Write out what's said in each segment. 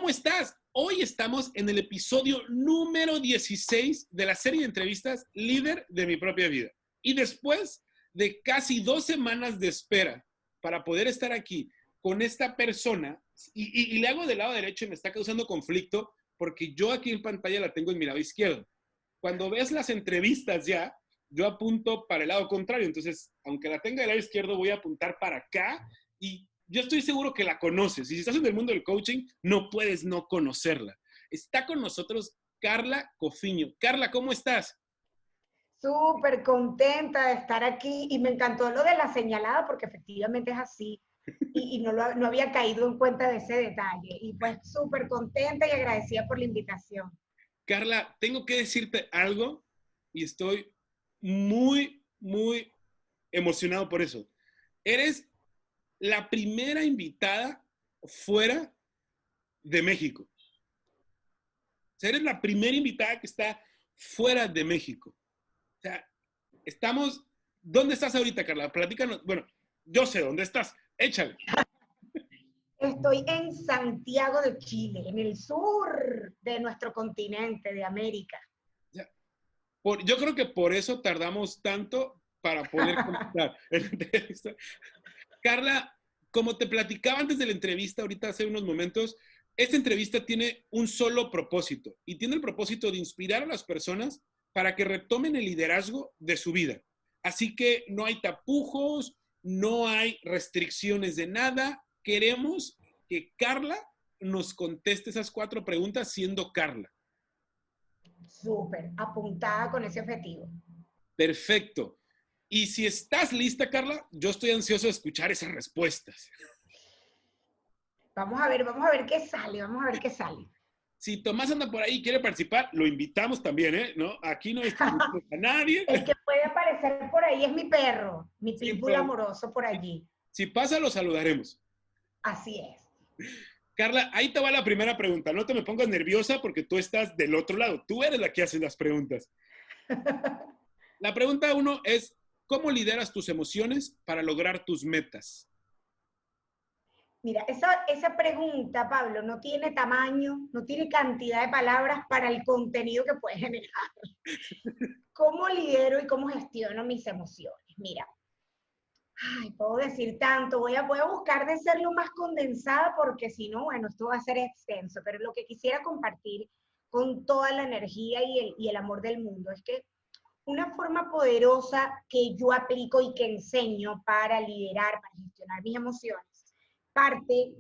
¿cómo estás? Hoy estamos en el episodio número 16 de la serie de entrevistas Líder de mi propia vida. Y después de casi 2 semanas de espera para poder estar aquí con esta persona, y le hago del lado derecho y me está causando conflicto porque yo aquí en pantalla la tengo en mi lado izquierdo. Cuando ves las entrevistas ya, yo apunto para el lado contrario. Entonces, aunque la tenga del lado izquierdo, voy a apuntar para acá y yo estoy seguro que la conoces. Y si estás en el mundo del coaching, no puedes no conocerla. Está con nosotros Carla Cofiño. Carla, ¿cómo estás? Súper contenta de estar aquí y me encantó lo de la señalada porque efectivamente es así y no había caído en cuenta de ese detalle y pues súper contenta y agradecida por la invitación. Carla, tengo que decirte algo y estoy muy, muy emocionado por eso. Eres la primera invitada fuera de México. O sea, eres la primera invitada que está fuera de México. O sea, estamos... ¿Dónde estás ahorita, Carla? Platícanos. Bueno, yo sé dónde estás. Échale. Estoy en Santiago de Chile, en el sur de nuestro continente, de América. O sea, yo creo que por eso tardamos tanto para poder conectar en la entrevista. Carla, como te platicaba antes de la entrevista, ahorita hace unos momentos, esta entrevista tiene un solo propósito y tiene el propósito de inspirar a las personas para que retomen el liderazgo de su vida. Así que no hay tapujos, no hay restricciones de nada. Queremos que Carla nos conteste esas 4 preguntas siendo Carla. Súper, apuntada con ese objetivo. Perfecto. Y si estás lista, Carla, yo estoy ansioso de escuchar esas respuestas. Vamos a ver qué sale, vamos a ver qué sale. Si Tomás anda por ahí y quiere participar, lo invitamos también, ¿eh? ¿No? Aquí no excluimos a nadie. El que puede aparecer por ahí es mi perro, mi pitbull Siempre, amoroso por allí. si pasa, lo saludaremos. Así es. Carla, ahí te va la primera pregunta. No te me pongas nerviosa porque tú estás del otro lado. Tú eres la que hace las preguntas. La pregunta 1 es, ¿cómo lideras tus emociones para lograr tus metas? Mira, esa pregunta, Pablo, no tiene tamaño, no tiene cantidad de palabras para el contenido que puede generar. ¿Cómo lidero y cómo gestiono mis emociones? Mira, ay, puedo decir tanto, voy a buscar de ser lo más condensada porque si no, bueno, esto va a ser extenso, pero lo que quisiera compartir con toda la energía y el amor del mundo es que una forma poderosa que yo aplico y que enseño para liderar, para gestionar mis emociones, parte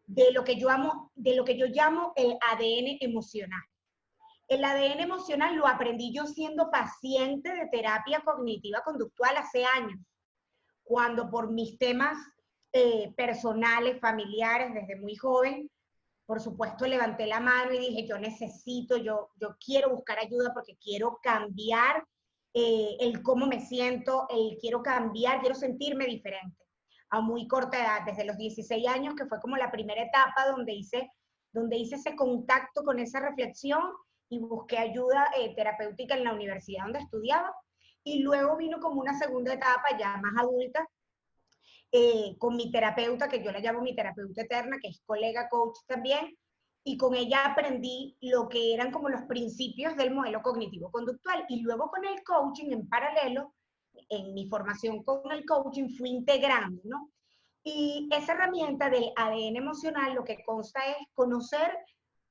de lo que yo amo, de lo que yo llamo el ADN emocional. El ADN emocional lo aprendí yo siendo paciente de terapia cognitiva conductual hace años, cuando por mis temas personales, familiares, desde muy joven, por supuesto levanté la mano y dije, yo quiero buscar ayuda porque quiero cambiar el cómo me siento, quiero cambiar, quiero sentirme diferente. A muy corta edad, desde los 16 años, que fue como la primera etapa donde hice ese contacto con esa reflexión y busqué ayuda terapéutica en la universidad donde estudiaba. Y luego vino como una segunda etapa ya más adulta, con mi terapeuta, que yo la llamo mi terapeuta eterna, que es colega coach también, y con ella aprendí lo que eran como los principios del modelo cognitivo-conductual. Y luego con el coaching en paralelo, en mi formación con el coaching, fui integrando, ¿no? Y esa herramienta del ADN emocional lo que consta es conocer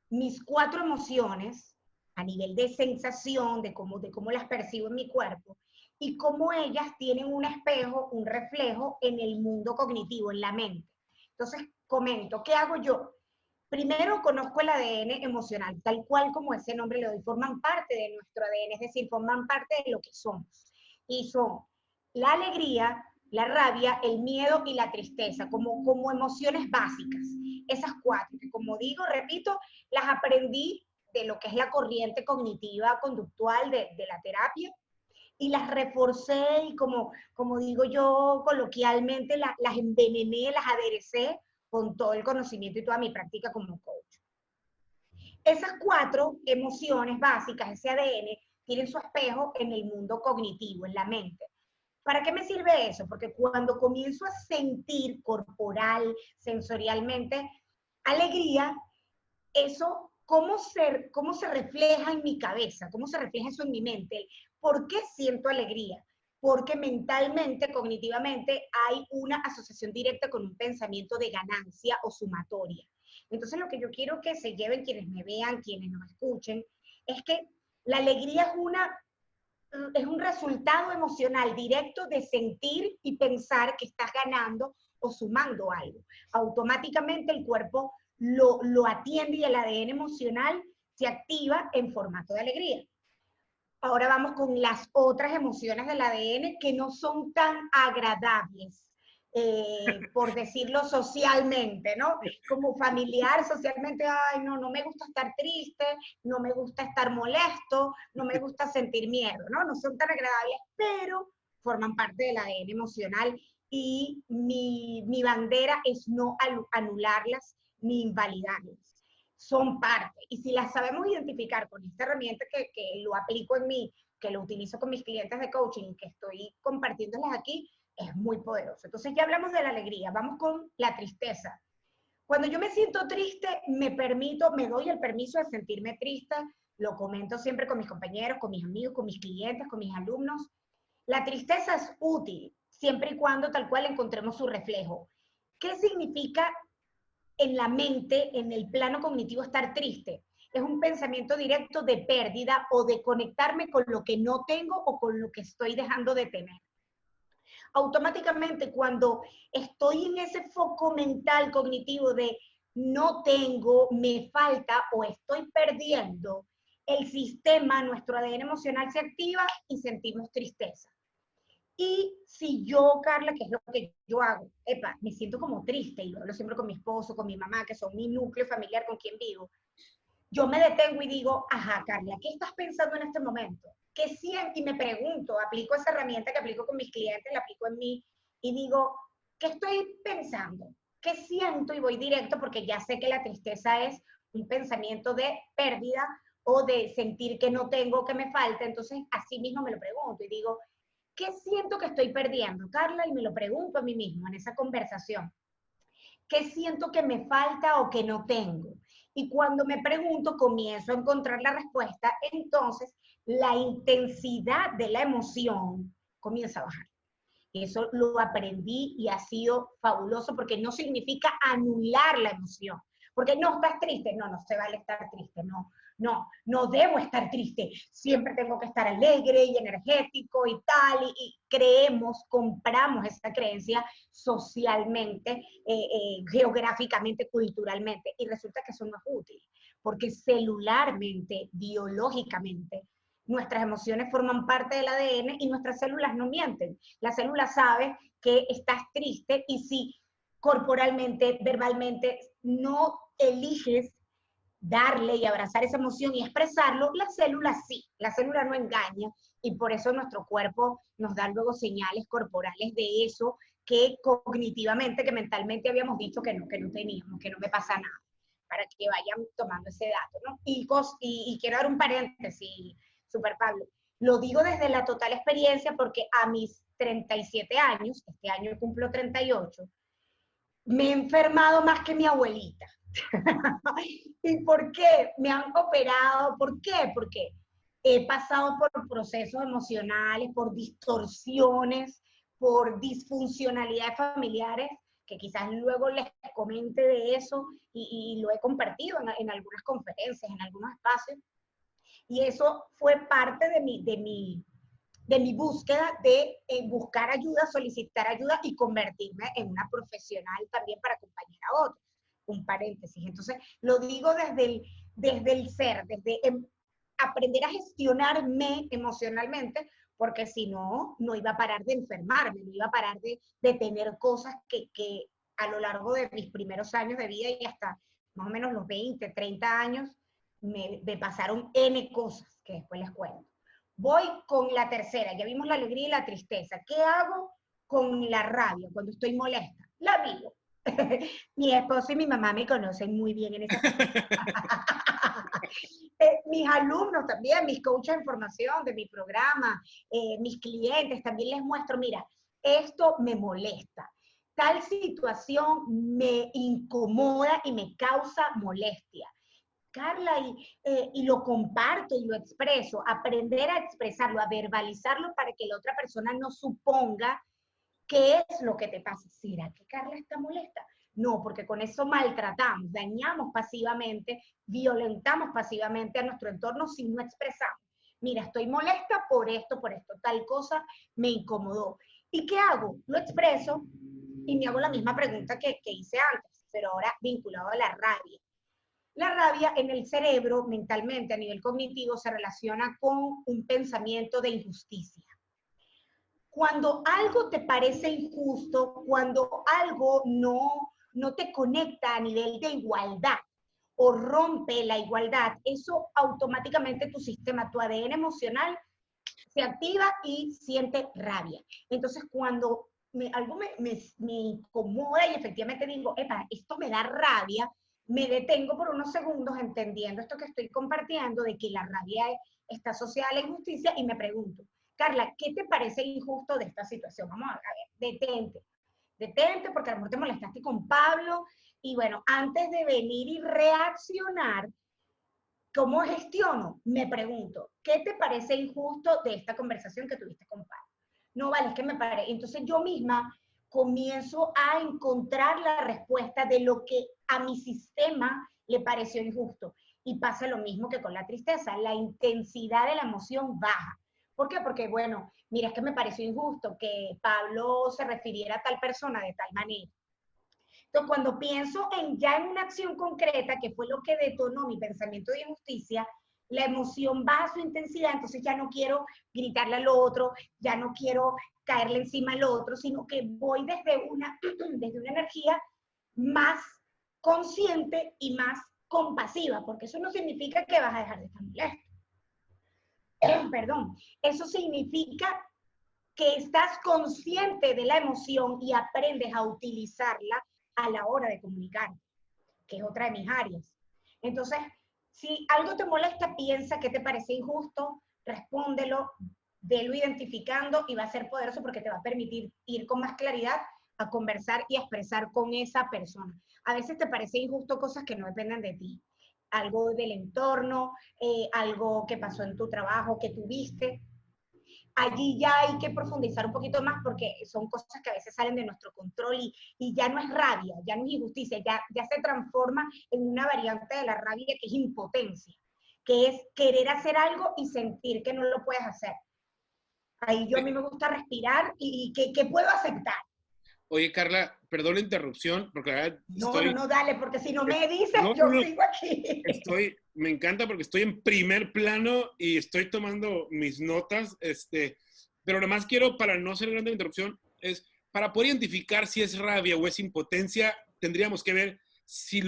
mis 4 emociones a nivel de sensación, de cómo las percibo en mi cuerpo, y cómo ellas tienen un espejo, un reflejo en el mundo cognitivo, en la mente. Entonces, comento, ¿qué hago yo? Primero conozco el ADN emocional, tal cual como ese nombre le doy, forman parte de nuestro ADN, es decir, forman parte de lo que somos. Y son la alegría, la rabia, el miedo y la tristeza, como emociones básicas. Esas 4, que como digo, repito, las aprendí de lo que es la corriente cognitiva conductual de la terapia, y las reforcé y como digo yo coloquialmente, las envenené, las aderecé con todo el conocimiento y toda mi práctica como coach. Esas 4 emociones básicas, ese ADN, tienen su espejo en el mundo cognitivo, en la mente. ¿Para qué me sirve eso? Porque cuando comienzo a sentir corporal, sensorialmente, alegría, eso, cómo se refleja en mi cabeza, cómo se refleja eso en mi mente. ¿Por qué siento alegría? Porque mentalmente, cognitivamente, hay una asociación directa con un pensamiento de ganancia o sumatoria. Entonces, lo que yo quiero que se lleven quienes me vean, quienes nos escuchen, es que la alegría es un resultado emocional directo de sentir y pensar que estás ganando o sumando algo. Automáticamente el cuerpo lo atiende y el ADN emocional se activa en formato de alegría. Ahora vamos con las otras emociones del ADN que no son tan agradables, por decirlo socialmente, ¿no? Como familiar, socialmente, ay, no, no me gusta estar triste, no me gusta estar molesto, no me gusta sentir miedo, ¿no? No son tan agradables, pero forman parte del ADN emocional y mi bandera es no anularlas ni invalidarlas. Son parte. Y si las sabemos identificar con esta herramienta que lo aplico en mí, que lo utilizo con mis clientes de coaching, que estoy compartiéndolas aquí, es muy poderoso. Entonces ya hablamos de la alegría, vamos con la tristeza. Cuando yo me siento triste, me doy el permiso de sentirme triste, lo comento siempre con mis compañeros, con mis amigos, con mis clientes, con mis alumnos. La tristeza es útil, siempre y cuando tal cual encontremos su reflejo. ¿Qué significa en la mente, en el plano cognitivo, estar triste? Es un pensamiento directo de pérdida o de conectarme con lo que no tengo o con lo que estoy dejando de tener. Automáticamente cuando estoy en ese foco mental cognitivo de no tengo, me falta o estoy perdiendo, el sistema, nuestro ADN emocional se activa y sentimos tristeza. Y si yo, Carla, que es lo que yo hago, me siento como triste, y lo hablo siempre con mi esposo, con mi mamá, que son mi núcleo familiar con quien vivo, yo me detengo y digo, ajá, Carla, ¿qué estás pensando en este momento? ¿Qué siento? Y me pregunto, aplico esa herramienta que aplico con mis clientes, la aplico en mí, y digo, ¿qué estoy pensando? ¿Qué siento? Y voy directo porque ya sé que la tristeza es un pensamiento de pérdida o de sentir que no tengo, que me falta. Entonces, así mismo me lo pregunto y digo, ¿qué siento que estoy perdiendo, Carla? Y me lo pregunto a mí mismo en esa conversación. ¿Qué siento que me falta o que no tengo? Y cuando me pregunto, comienzo a encontrar la respuesta, entonces la intensidad de la emoción comienza a bajar. Eso lo aprendí y ha sido fabuloso porque no significa anular la emoción. Porque no estás triste, no, no se vale estar triste, no, no, no debo estar triste, siempre tengo que estar alegre y energético y tal, y creemos, compramos esa creencia socialmente, geográficamente, culturalmente, y resulta que eso no es útil, porque celularmente, biológicamente, nuestras emociones forman parte del ADN y nuestras células no mienten. La célula sabe que estás triste y si corporalmente, verbalmente, no eliges darle y abrazar esa emoción y expresarlo, la célula sí, la célula no engaña y por eso nuestro cuerpo nos da luego señales corporales de eso que cognitivamente, que mentalmente habíamos dicho que no teníamos, que no me pasa nada, para que vayan tomando ese dato, ¿no? Y quiero dar un paréntesis, Super Pablo, lo digo desde la total experiencia porque a mis 37 años, este año cumplo 38, me he enfermado más que mi abuelita. ¿Y por qué? Me han operado. ¿Por qué? Porque he pasado por procesos emocionales, por distorsiones, por disfuncionalidades familiares, que quizás luego les comente de eso y lo he compartido en algunas conferencias, en algunos espacios. Y eso fue parte de mi búsqueda de buscar ayuda, solicitar ayuda y convertirme en una profesional también para acompañar a otros. Un paréntesis. Entonces, lo digo desde el ser, desde aprender a gestionarme emocionalmente, porque si no, no iba a parar de enfermarme, no iba a parar de tener cosas que a lo largo de mis primeros años de vida y hasta más o menos los 20, 30 años, me pasaron N cosas que después les cuento. Voy con la tercera, ya vimos la alegría y la tristeza. ¿Qué hago con la rabia cuando estoy molesta? La vivo. Mi esposo y mi mamá me conocen muy bien en esa mis alumnos también, mis coaches de formación de mi programa, mis clientes, también les muestro, mira, esto me molesta. Tal situación me incomoda y me causa molestia. Carla, y lo comparto y lo expreso, aprender a expresarlo, a verbalizarlo para que la otra persona no suponga qué es lo que te pasa. ¿Será que Carla está molesta? No, porque con eso maltratamos, dañamos pasivamente, violentamos pasivamente a nuestro entorno si no expresamos. Mira, estoy molesta por esto, tal cosa me incomodó. ¿Y qué hago? Lo expreso y me hago la misma pregunta que hice antes, pero ahora vinculado a la rabia. La rabia en el cerebro, mentalmente, a nivel cognitivo, se relaciona con un pensamiento de injusticia. Cuando algo te parece injusto, cuando algo no te conecta a nivel de igualdad o rompe la igualdad, eso automáticamente tu sistema, tu ADN emocional, se activa y siente rabia. Entonces, cuando algo me incomoda y efectivamente digo, epa, esto me da rabia, me detengo por unos segundos entendiendo esto que estoy compartiendo, de que la rabia está asociada a la injusticia y me pregunto, Carla, ¿qué te parece injusto de esta situación? Vamos a ver, detente porque a lo mejor te molestaste con Pablo y bueno, antes de venir y reaccionar, ¿cómo gestiono? Me pregunto, ¿qué te parece injusto de esta conversación que tuviste con Pablo? No, vale, es que me parece. Entonces yo misma comienzo a encontrar la respuesta de lo que a mi sistema le pareció injusto. Y pasa lo mismo que con la tristeza, la intensidad de la emoción baja. ¿Por qué? Porque, bueno, mira, es que me pareció injusto que Pablo se refiriera a tal persona de tal manera. Entonces, cuando pienso ya en una acción concreta, que fue lo que detonó mi pensamiento de injusticia, la emoción baja su intensidad, entonces ya no quiero gritarle al otro, ya no quiero caerle encima al otro, sino que voy desde una energía más consciente y más compasiva, porque eso no significa que vas a dejar de estar molesto. Perdón, eso significa que estás consciente de la emoción y aprendes a utilizarla a la hora de comunicar, que es otra de mis áreas. Entonces, si algo te molesta, piensa que te parece injusto, respóndelo, velo identificando y va a ser poderoso porque te va a permitir ir con más claridad a conversar y a expresar con esa persona. A veces te parece injusto cosas que no dependen de ti, algo del entorno, algo que pasó en tu trabajo, que tuviste. Allí ya hay que profundizar un poquito más porque son cosas que a veces salen de nuestro control y ya no es rabia, ya no es injusticia, ya se transforma en una variante de la rabia que es impotencia, que es querer hacer algo y sentir que no lo puedes hacer. Ahí a mí me gusta respirar y que puedo aceptar. Oye, Carla, perdón la interrupción, porque la verdad No, dale, porque si no me dices, no, yo sigo aquí. me encanta porque estoy en primer plano y estoy tomando mis notas, pero lo más quiero, para no hacer grande la interrupción, es para poder identificar si es rabia o es impotencia, tendríamos que ver si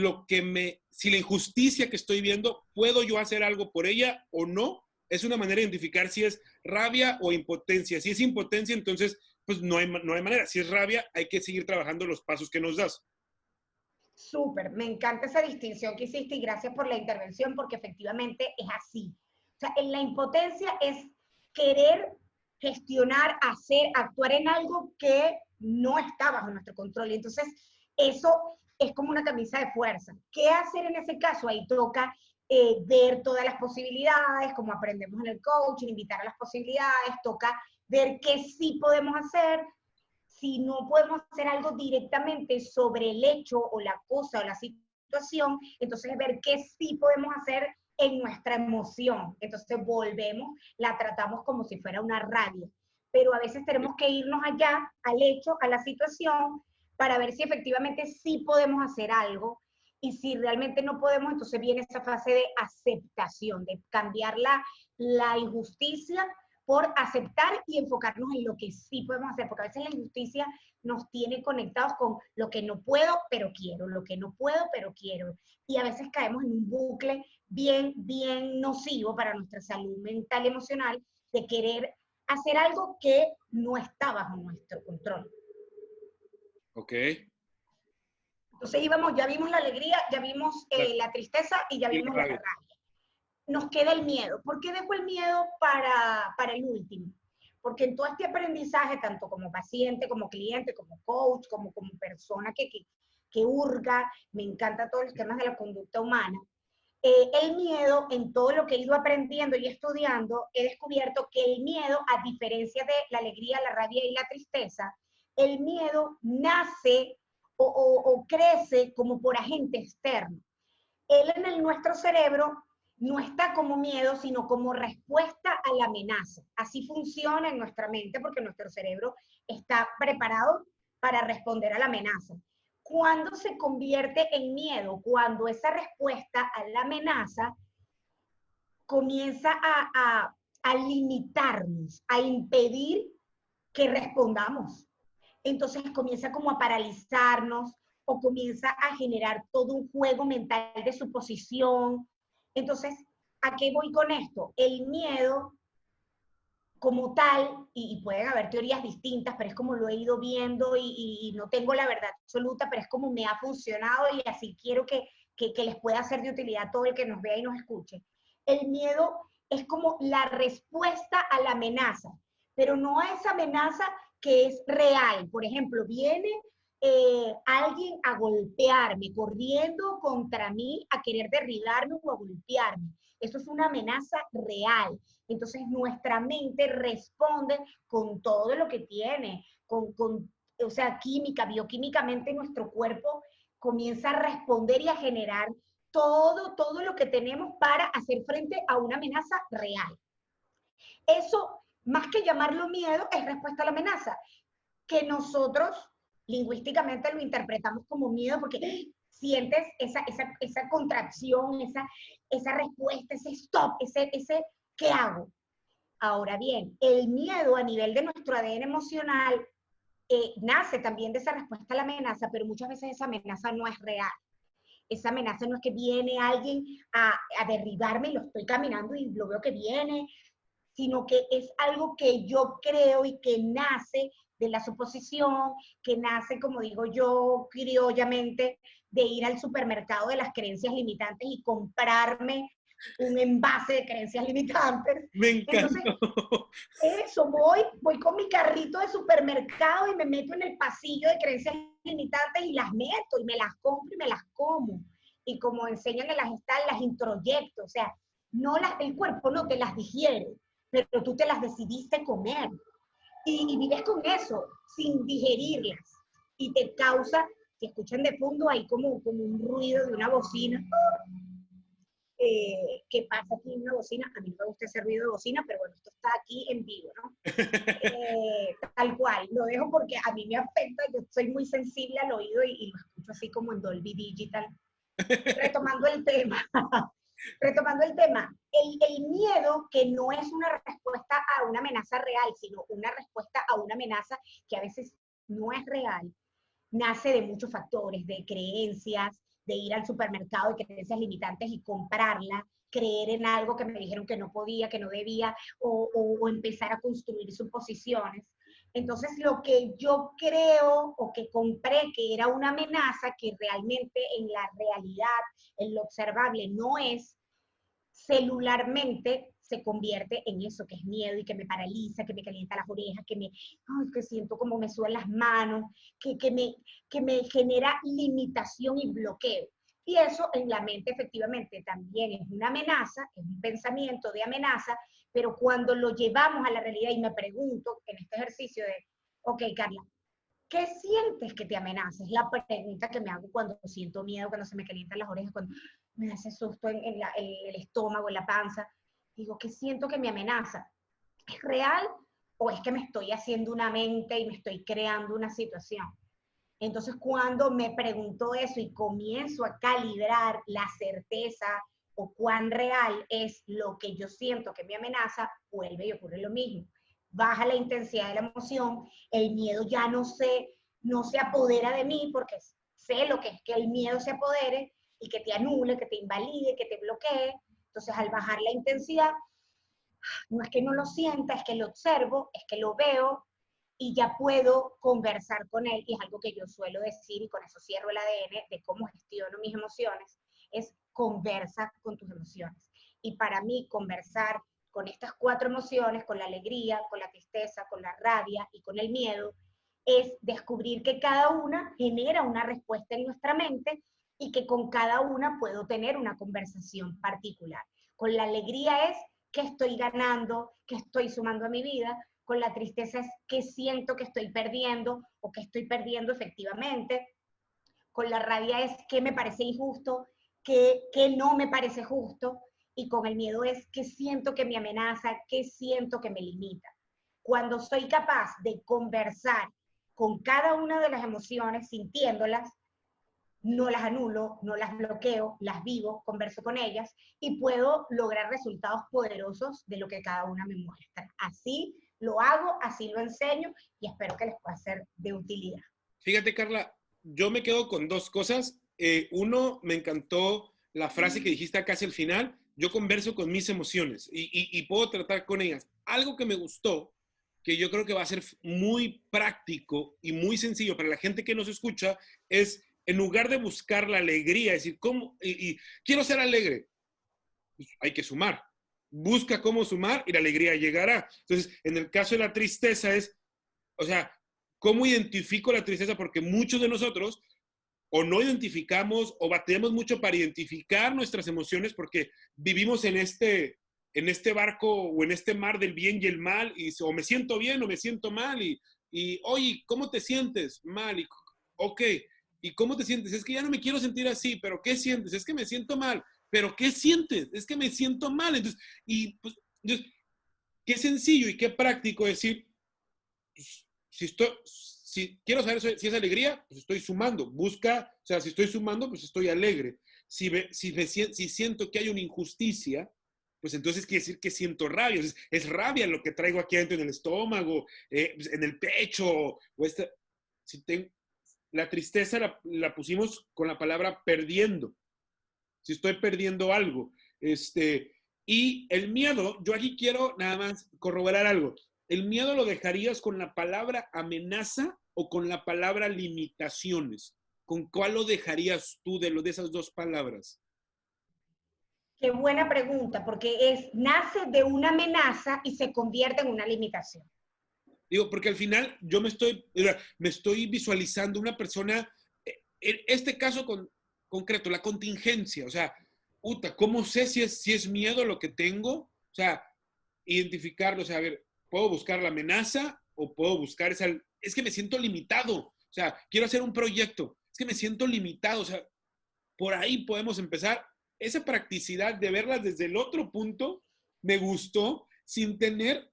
si la injusticia que estoy viendo, ¿puedo yo hacer algo por ella o no? Es una manera de identificar si es rabia o impotencia. Si es impotencia, entonces, pues no hay manera. Si es rabia, hay que seguir trabajando los pasos que nos das. Súper, me encanta esa distinción que hiciste y gracias por la intervención porque efectivamente es así. O sea, en la impotencia es querer gestionar, hacer, actuar en algo que no está bajo nuestro control. Y entonces eso es como una camisa de fuerza. ¿Qué hacer en ese caso? Ahí toca ver todas las posibilidades, como aprendemos en el coaching, invitar a las posibilidades, toca ver qué sí podemos hacer. Si no podemos hacer algo directamente sobre el hecho o la cosa o la situación, entonces ver qué sí podemos hacer en nuestra emoción. Entonces volvemos, la tratamos como si fuera una rabia. Pero a veces tenemos que irnos allá, al hecho, a la situación, para ver si efectivamente sí podemos hacer algo. Y si realmente no podemos, entonces viene esa fase de aceptación, de cambiar la injusticia por aceptar y enfocarnos en lo que sí podemos hacer, porque a veces la injusticia nos tiene conectados con lo que no puedo, pero quiero, lo que no puedo, pero quiero. Y a veces caemos en un bucle bien nocivo para nuestra salud mental y emocional de querer hacer algo que no está bajo nuestro control. Ok. Entonces ya vimos la alegría, ya vimos la tristeza y ya vimos la rabia. Nos queda el miedo. ¿Por qué dejo el miedo para el último? Porque en todo este aprendizaje, tanto como paciente, como cliente, como coach, como persona que hurga, me encantan todos los temas de la conducta humana, el miedo, en todo lo que he ido aprendiendo y estudiando, he descubierto que el miedo, a diferencia de la alegría, la rabia y la tristeza, el miedo nace o crece como por agente externo. Él en nuestro cerebro no está como miedo, sino como respuesta a la amenaza. Así funciona en nuestra mente porque nuestro cerebro está preparado para responder a la amenaza. ¿Cuándo se convierte en miedo? Cuando esa respuesta a la amenaza comienza a limitarnos, a impedir que respondamos. Entonces comienza como a paralizarnos o comienza a generar todo un juego mental de suposición. Entonces, ¿a qué voy con esto? El miedo como tal, y pueden haber teorías distintas, pero es como lo he ido viendo y no tengo la verdad absoluta, pero es como me ha funcionado y así quiero que les pueda ser de utilidad a todo el que nos vea y nos escuche. El miedo es como la respuesta a la amenaza, pero no a esa amenaza que es real. Por ejemplo, viene alguien a golpearme, corriendo contra mí, a querer derribarme o a golpearme. Eso es una amenaza real. Entonces nuestra mente responde con todo lo que tiene, o sea, química, bioquímicamente nuestro cuerpo comienza a responder y a generar todo lo que tenemos para hacer frente a una amenaza real. Eso, más que llamarlo miedo, es respuesta a la amenaza, que nosotros lingüísticamente lo interpretamos como miedo porque sientes esa contracción, esa respuesta, ese stop, ese ¿qué hago? Ahora bien, el miedo a nivel de nuestro ADN emocional nace también de esa respuesta a la amenaza, pero muchas veces esa amenaza no es real. Esa amenaza no es que viene alguien a derribarme y lo estoy caminando y lo veo que viene, sino que es algo que yo creo y que nace de la suposición, que nace, como digo yo, criollamente, de ir al supermercado de las creencias limitantes y comprarme un envase de creencias limitantes. Me Entonces, encantó. eso, voy con mi carrito de supermercado y me meto en el pasillo de creencias limitantes y las meto y me las compro y me las como. Y como enseñan en las gestal, las introyecto, o sea, el cuerpo no te las digiere, pero tú te las decidiste comer. Y vives con eso, sin digerirlas. Y te causa, si escuchan de fondo, hay como un ruido de una bocina. ¿Qué pasa aquí en una bocina? A mí no me gusta ese ruido de bocina, pero bueno, esto está aquí en vivo, ¿no? Tal cual, lo dejo porque a mí me afecta, yo soy muy sensible al oído y lo escucho así como en Dolby Digital. Retomando el tema, el miedo que no es una respuesta a una amenaza real, sino una respuesta a una amenaza que a veces no es real, nace de muchos factores, de creencias, de ir al supermercado de creencias limitantes y comprarla, creer en algo que me dijeron que no podía, que no debía, o empezar a construir suposiciones. Entonces, lo que yo creo o que compré que era una amenaza, que realmente en la realidad, en lo observable, no es, celularmente se convierte en eso, que es miedo y que me paraliza, que me calienta las orejas, que siento como me sudan las manos, que me genera limitación y bloqueo. Y eso en la mente efectivamente también es una amenaza, es un pensamiento de amenaza, pero cuando lo llevamos a la realidad y me pregunto en este ejercicio de, ok, Carla, ¿qué sientes que te amenaza? Es la pregunta que me hago cuando siento miedo, cuando se me calientan las orejas, cuando me hace susto en el estómago, en la panza. Digo, ¿qué siento que me amenaza? ¿Es real o es que me estoy haciendo una mente y me estoy creando una situación? Entonces, cuando me pregunto eso y comienzo a calibrar la certeza o cuán real es lo que yo siento que me amenaza, vuelve y ocurre lo mismo. Baja la intensidad de la emoción, el miedo ya no se apodera de mí porque sé lo que es que el miedo se apodere y que te anule, que te invalide, que te bloquee. Entonces, al bajar la intensidad, no es que no lo sienta, es que lo observo, es que lo veo y ya puedo conversar con él, y es algo que yo suelo decir, y con eso cierro el ADN de cómo gestiono mis emociones, es conversa con tus emociones. Y para mí, conversar con estas 4 emociones, con la alegría, con la tristeza, con la rabia y con el miedo, es descubrir que cada una genera una respuesta en nuestra mente y que con cada una puedo tener una conversación particular. Con la alegría es que estoy ganando, que estoy sumando a mi vida. Con la tristeza es que siento que estoy perdiendo o que estoy perdiendo efectivamente. Con la rabia es que me parece injusto, que no me parece justo. Y con el miedo es que siento que me amenaza, que siento que me limita. Cuando soy capaz de conversar con cada una de las emociones, sintiéndolas, no las anulo, no las bloqueo, las vivo, converso con ellas y puedo lograr resultados poderosos de lo que cada una me muestra. Así lo hago, así lo enseño y espero que les pueda ser de utilidad. Fíjate, Carla, yo me quedo con dos cosas. Uno, me encantó la frase que dijiste casi al final. Yo converso con mis emociones y puedo tratar con ellas. Algo que me gustó, que yo creo que va a ser muy práctico y muy sencillo para la gente que nos escucha, es en lugar de buscar la alegría, es decir, ¿cómo? Quiero ser alegre, pues hay que sumar. Busca cómo sumar y la alegría llegará. Entonces, en el caso de la tristeza es, o sea, ¿cómo identifico la tristeza? Porque muchos de nosotros o no identificamos o batemos mucho para identificar nuestras emociones porque vivimos en este barco o en este mar del bien y el mal y o me siento bien o me siento mal y oye, ¿cómo te sientes? Mal. Y, ok, ¿y cómo te sientes? Es que ya no me quiero sentir así, pero ¿qué sientes? Es que me siento mal, pero ¿qué sientes? Es que me siento mal. Entonces, y pues, qué sencillo y qué práctico decir, si quiero saber si es alegría, pues estoy sumando. Busca, o sea, si estoy sumando, pues estoy alegre. Si siento que hay una injusticia, pues entonces quiere decir que siento rabia. Es rabia lo que traigo aquí adentro en el estómago, en el pecho. Si tengo, la tristeza la pusimos con la palabra perdiendo. Si estoy perdiendo algo. Y el miedo, yo aquí quiero nada más corroborar algo. ¿El miedo lo dejarías con la palabra amenaza o con la palabra limitaciones? ¿Con cuál lo dejarías tú de esas dos palabras? Qué buena pregunta, porque nace de una amenaza y se convierte en una limitación. Digo, porque al final yo me estoy visualizando una persona, en este caso concreto, la contingencia, o sea, puta, ¿cómo sé si es miedo lo que tengo? O sea, identificarlo, o sea, a ver, ¿puedo buscar la amenaza o puedo buscar esa? Es que me siento limitado, o sea, quiero hacer un proyecto, es que me siento limitado, o sea, por ahí podemos empezar. Esa practicidad de verlas desde el otro punto me gustó sin tener,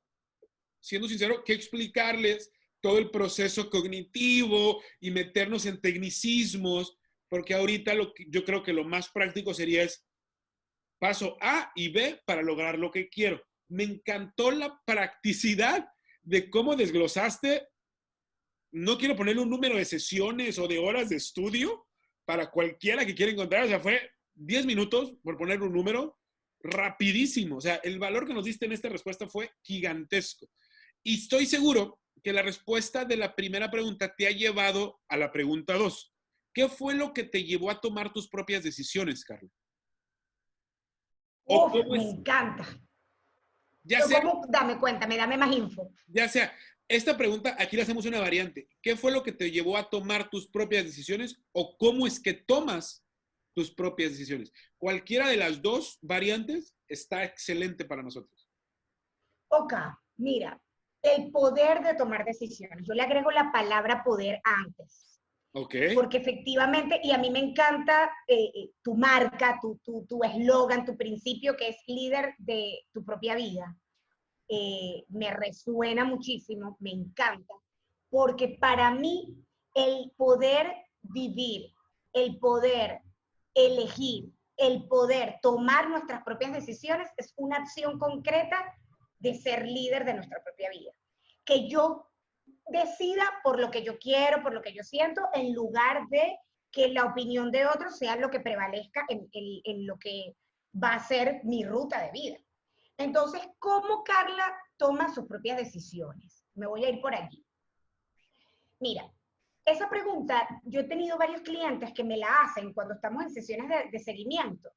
siendo sincero, que explicarles todo el proceso cognitivo y meternos en tecnicismos, porque ahorita yo creo que lo más práctico sería es paso A y B para lograr lo que quiero. Me encantó la practicidad de cómo desglosaste. No quiero ponerle un número de sesiones o de horas de estudio para cualquiera que quiera encontrar. O sea, fue 10 minutos, por poner un número, rapidísimo. O sea, el valor que nos diste en esta respuesta fue gigantesco. Y estoy seguro que la respuesta de la primera pregunta te ha llevado a la pregunta 2. ¿Qué fue lo que te llevó a tomar tus propias decisiones, Carla? ¿O Uf, cómo me es? encanta. Ya Pero sea, ¿cómo? Dame, cuéntame, dame más info. ya sea, esta pregunta aquí le hacemos una variante. ¿Qué fue lo que te llevó a tomar tus propias decisiones o cómo es que tomas tus propias decisiones? Cualquiera de las dos variantes está excelente para nosotros. Ok, mira, el poder de tomar decisiones. Yo le agrego la palabra poder antes, Ok. porque efectivamente, y a mí me encanta tu marca, tu eslogan, tu principio, que es líder de tu propia vida. Me resuena muchísimo, me encanta, porque para mí el poder vivir, el poder elegir, el poder tomar nuestras propias decisiones es una acción concreta de ser líder de nuestra propia vida. Que yo decida por lo que yo quiero, por lo que yo siento, en lugar de que la opinión de otros sea lo que prevalezca en lo que va a ser mi ruta de vida. Entonces, ¿cómo Carla toma sus propias decisiones? Me voy a ir por allí. Mira, esa pregunta, yo he tenido varios clientes que me la hacen cuando estamos en sesiones de seguimiento,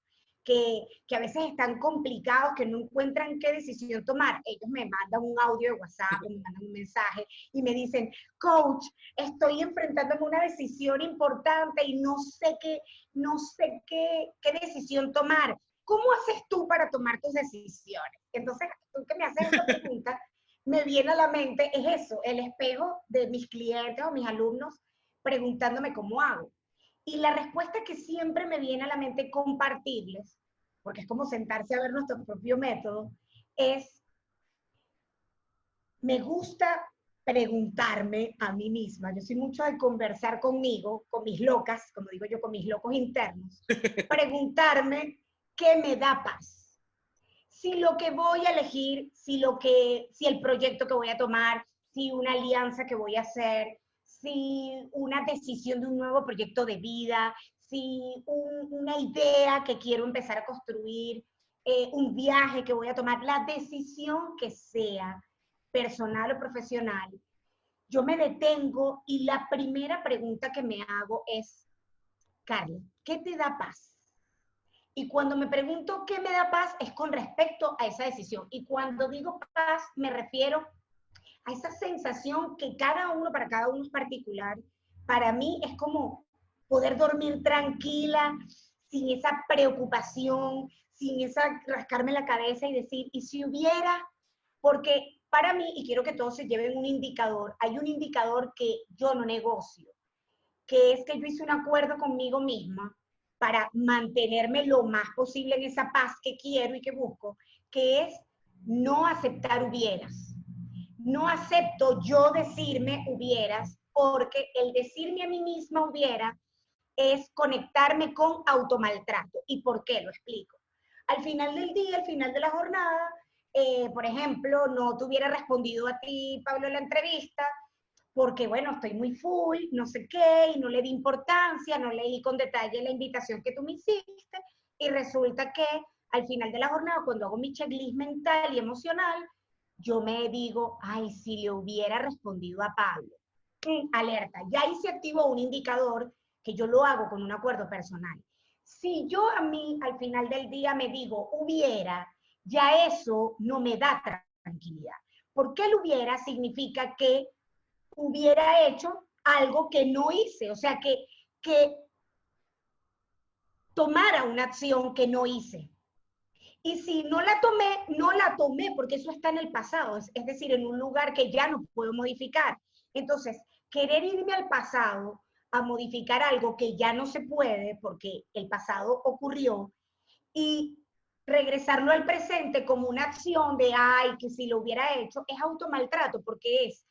que a veces están complicados, que no encuentran qué decisión tomar. Ellos me mandan un audio de WhatsApp, me mandan un mensaje y me dicen, coach, estoy enfrentándome a una decisión importante y no sé qué decisión tomar. ¿Cómo haces tú para tomar tus decisiones? Entonces, tú que me haces esta pregunta, me viene a la mente, es eso, el espejo de mis clientes o mis alumnos preguntándome cómo hago. Y la respuesta que siempre me viene a la mente compartirles, porque es como sentarse a ver nuestro propio método, es, me gusta preguntarme a mí misma. Yo soy mucho de conversar conmigo, con mis locas, como digo yo, con mis locos internos, preguntarme qué me da paz. Si lo que voy a elegir, si el proyecto que voy a tomar, si una alianza que voy a hacer, si una decisión de un nuevo proyecto de vida, si una idea que quiero empezar a construir, un viaje que voy a tomar, la decisión que sea, personal o profesional, yo me detengo y la primera pregunta que me hago es, Carla, ¿qué te da paz? Y cuando me pregunto qué me da paz es con respecto a esa decisión. Y cuando digo paz me refiero a esa sensación que para cada uno es particular. Para mí es como poder dormir tranquila, sin esa preocupación, sin esa rascarme la cabeza y decir, ¿y si hubiera? Porque para mí, y quiero que todos se lleven un indicador, hay un indicador que yo no negocio, que es que yo hice un acuerdo conmigo misma para mantenerme lo más posible en esa paz que quiero y que busco, que es no aceptar hubieras. No acepto yo decirme hubieras, porque el decirme a mí misma hubiera es conectarme con automaltrato. ¿Y por qué? Lo explico. Al final del día, al final de la jornada, por ejemplo, no te hubiera respondido a ti, Pablo, en la entrevista, porque bueno, estoy muy full, no sé qué, y no le di importancia, no leí con detalle la invitación que tú me hiciste, y resulta que al final de la jornada, cuando hago mi checklist mental y emocional, yo me digo, ay, si le hubiera respondido a Pablo. Alerta, ya ahí se activó un indicador que yo lo hago con un acuerdo personal. Si yo a mí al final del día me digo hubiera, ya eso no me da tranquilidad. Porque el hubiera significa que hubiera hecho algo que no hice, o sea, que tomara una acción que no hice. Y si no la tomé, no la tomé porque eso está en el pasado, es decir, en un lugar que ya no puedo modificar. Entonces, querer irme al pasado a modificar algo que ya no se puede porque el pasado ocurrió y regresarlo al presente como una acción de, ay, que si lo hubiera hecho, es automaltrato porque es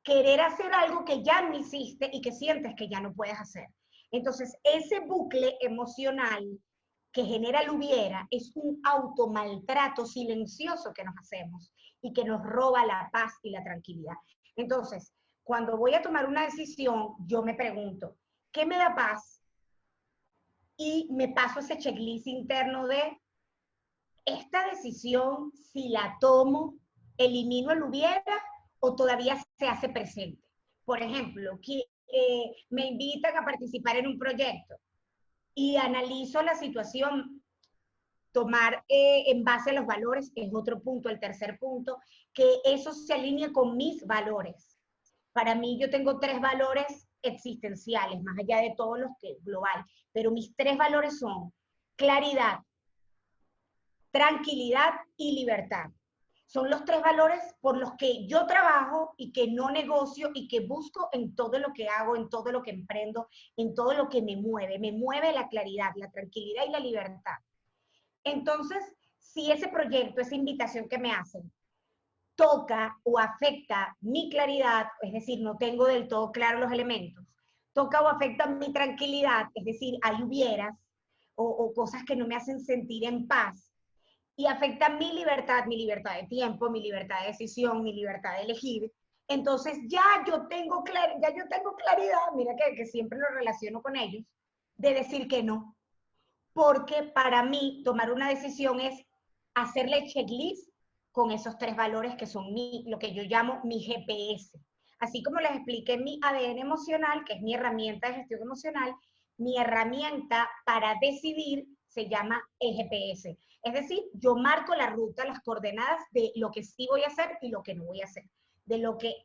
querer hacer algo que ya no hiciste y que sientes que ya no puedes hacer. Entonces, ese bucle emocional que genera el hubiera es un automaltrato silencioso que nos hacemos y que nos roba la paz y la tranquilidad. Entonces, cuando voy a tomar una decisión, yo me pregunto, ¿qué me da paz? Y me paso ese checklist interno de esta decisión, si la tomo, elimino el hubiera o todavía se hace presente. Por ejemplo, que me invitan a participar en un proyecto y analizo la situación, tomar en base a los valores es otro punto, el tercer punto, que eso se alinee con mis valores. Para mí yo tengo 3 valores existenciales, más allá de todos los que global, pero mis 3 valores son claridad, tranquilidad y libertad. Son los 3 valores por los que yo trabajo y que no negocio y que busco en todo lo que hago, en todo lo que emprendo, en todo lo que me mueve. Me mueve la claridad, la tranquilidad y la libertad. Entonces, si ese proyecto, esa invitación que me hacen, toca o afecta mi claridad, es decir, no tengo del todo claro los elementos, toca o afecta mi tranquilidad, es decir, hay hubieras o cosas que no me hacen sentir en paz, y afecta mi libertad de tiempo, mi libertad de decisión, mi libertad de elegir, entonces ya yo tengo claridad, mira que siempre lo relaciono con ellos, de decir que no. Porque para mí tomar una decisión es hacerle checklist con esos 3 valores que son lo que yo llamo mi GPS. Así como les expliqué mi ADN emocional, que es mi herramienta de gestión emocional, mi herramienta para decidir se llama el GPS. Es decir, yo marco la ruta, las coordenadas de lo que sí voy a hacer y lo que no voy a hacer,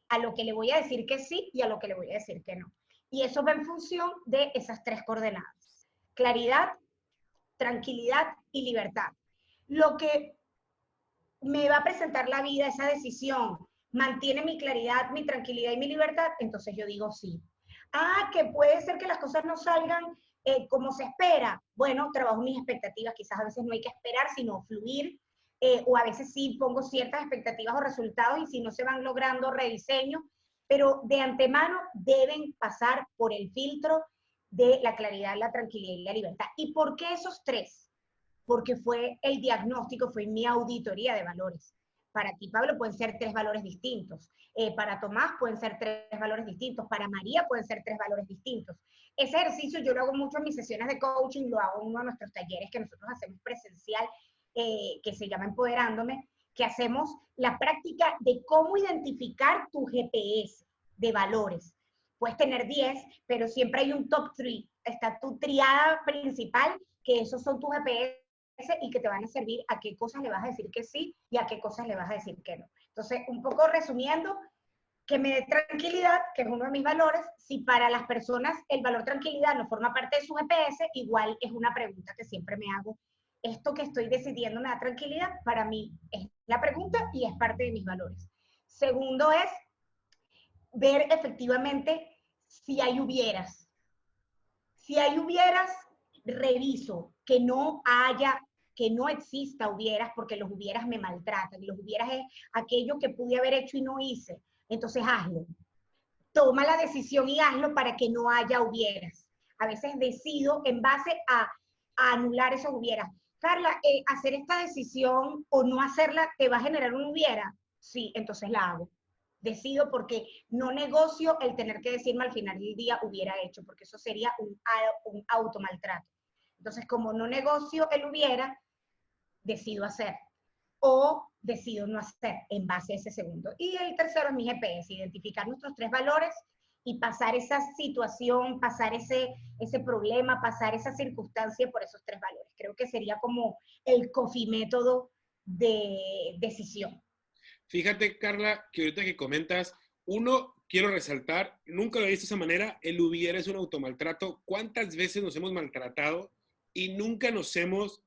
a lo que le voy a decir que sí y a lo que le voy a decir que no. Y eso va en función de esas 3 coordenadas: claridad, tranquilidad y libertad. Lo que me va a presentar la vida, esa decisión, mantiene mi claridad, mi tranquilidad y mi libertad, entonces yo digo sí. Que puede ser que las cosas no salgan como se espera. Bueno, trabajo mis expectativas, quizás a veces no hay que esperar, sino fluir, o a veces sí pongo ciertas expectativas o resultados y si no se van logrando, rediseño, pero de antemano deben pasar por el filtro de la claridad, la tranquilidad y la libertad. ¿Y por qué esos 3? Porque fue el diagnóstico, fue mi auditoría de valores. Para ti, Pablo, pueden ser 3 valores distintos. Para Tomás pueden ser 3 valores distintos. Para María pueden ser 3 valores distintos. Ese ejercicio yo lo hago mucho en mis sesiones de coaching, lo hago en uno de nuestros talleres que nosotros hacemos presencial, que se llama Empoderándome, que hacemos la práctica de cómo identificar tu GPS de valores. Puedes tener 10, pero siempre hay un top 3. Está tu triada principal, que esos son tus GPS y que te van a servir a qué cosas le vas a decir que sí y a qué cosas le vas a decir que no. Entonces, un poco resumiendo, que me dé tranquilidad, que es uno de mis valores. Si para las personas el valor tranquilidad no forma parte de su GPS, igual es una pregunta que siempre me hago. ¿Esto que estoy decidiendo me da tranquilidad? Para mí es la pregunta y es parte de mis valores. Segundo es ver efectivamente si hay hubieras. Si hay hubieras, reviso que no haya, que no exista hubieras, porque los hubieras me maltratan. Los hubieras es aquello que pude haber hecho y no hice. Entonces hazlo. Toma la decisión y hazlo para que no haya hubieras. A veces decido en base a anular esos hubieras. Carla, hacer esta decisión o no hacerla te va a generar un hubiera. Sí, entonces la hago. Decido porque no negocio el tener que decirme al final del día hubiera hecho, porque eso sería un automaltrato. Entonces, como no negocio el hubiera, decido hacer o decido no hacer en base a ese segundo. Y el tercero es mi GPS, identificar nuestros 3 valores y pasar esa situación, pasar ese problema, pasar esa circunstancia por esos 3 valores. Creo que sería como el COFI método de decisión. Fíjate, Carla, que ahorita que comentas, uno, quiero resaltar, nunca lo he visto de esa manera, el hubiera es un automaltrato. ¿Cuántas veces nos hemos maltratado y nunca nos hemos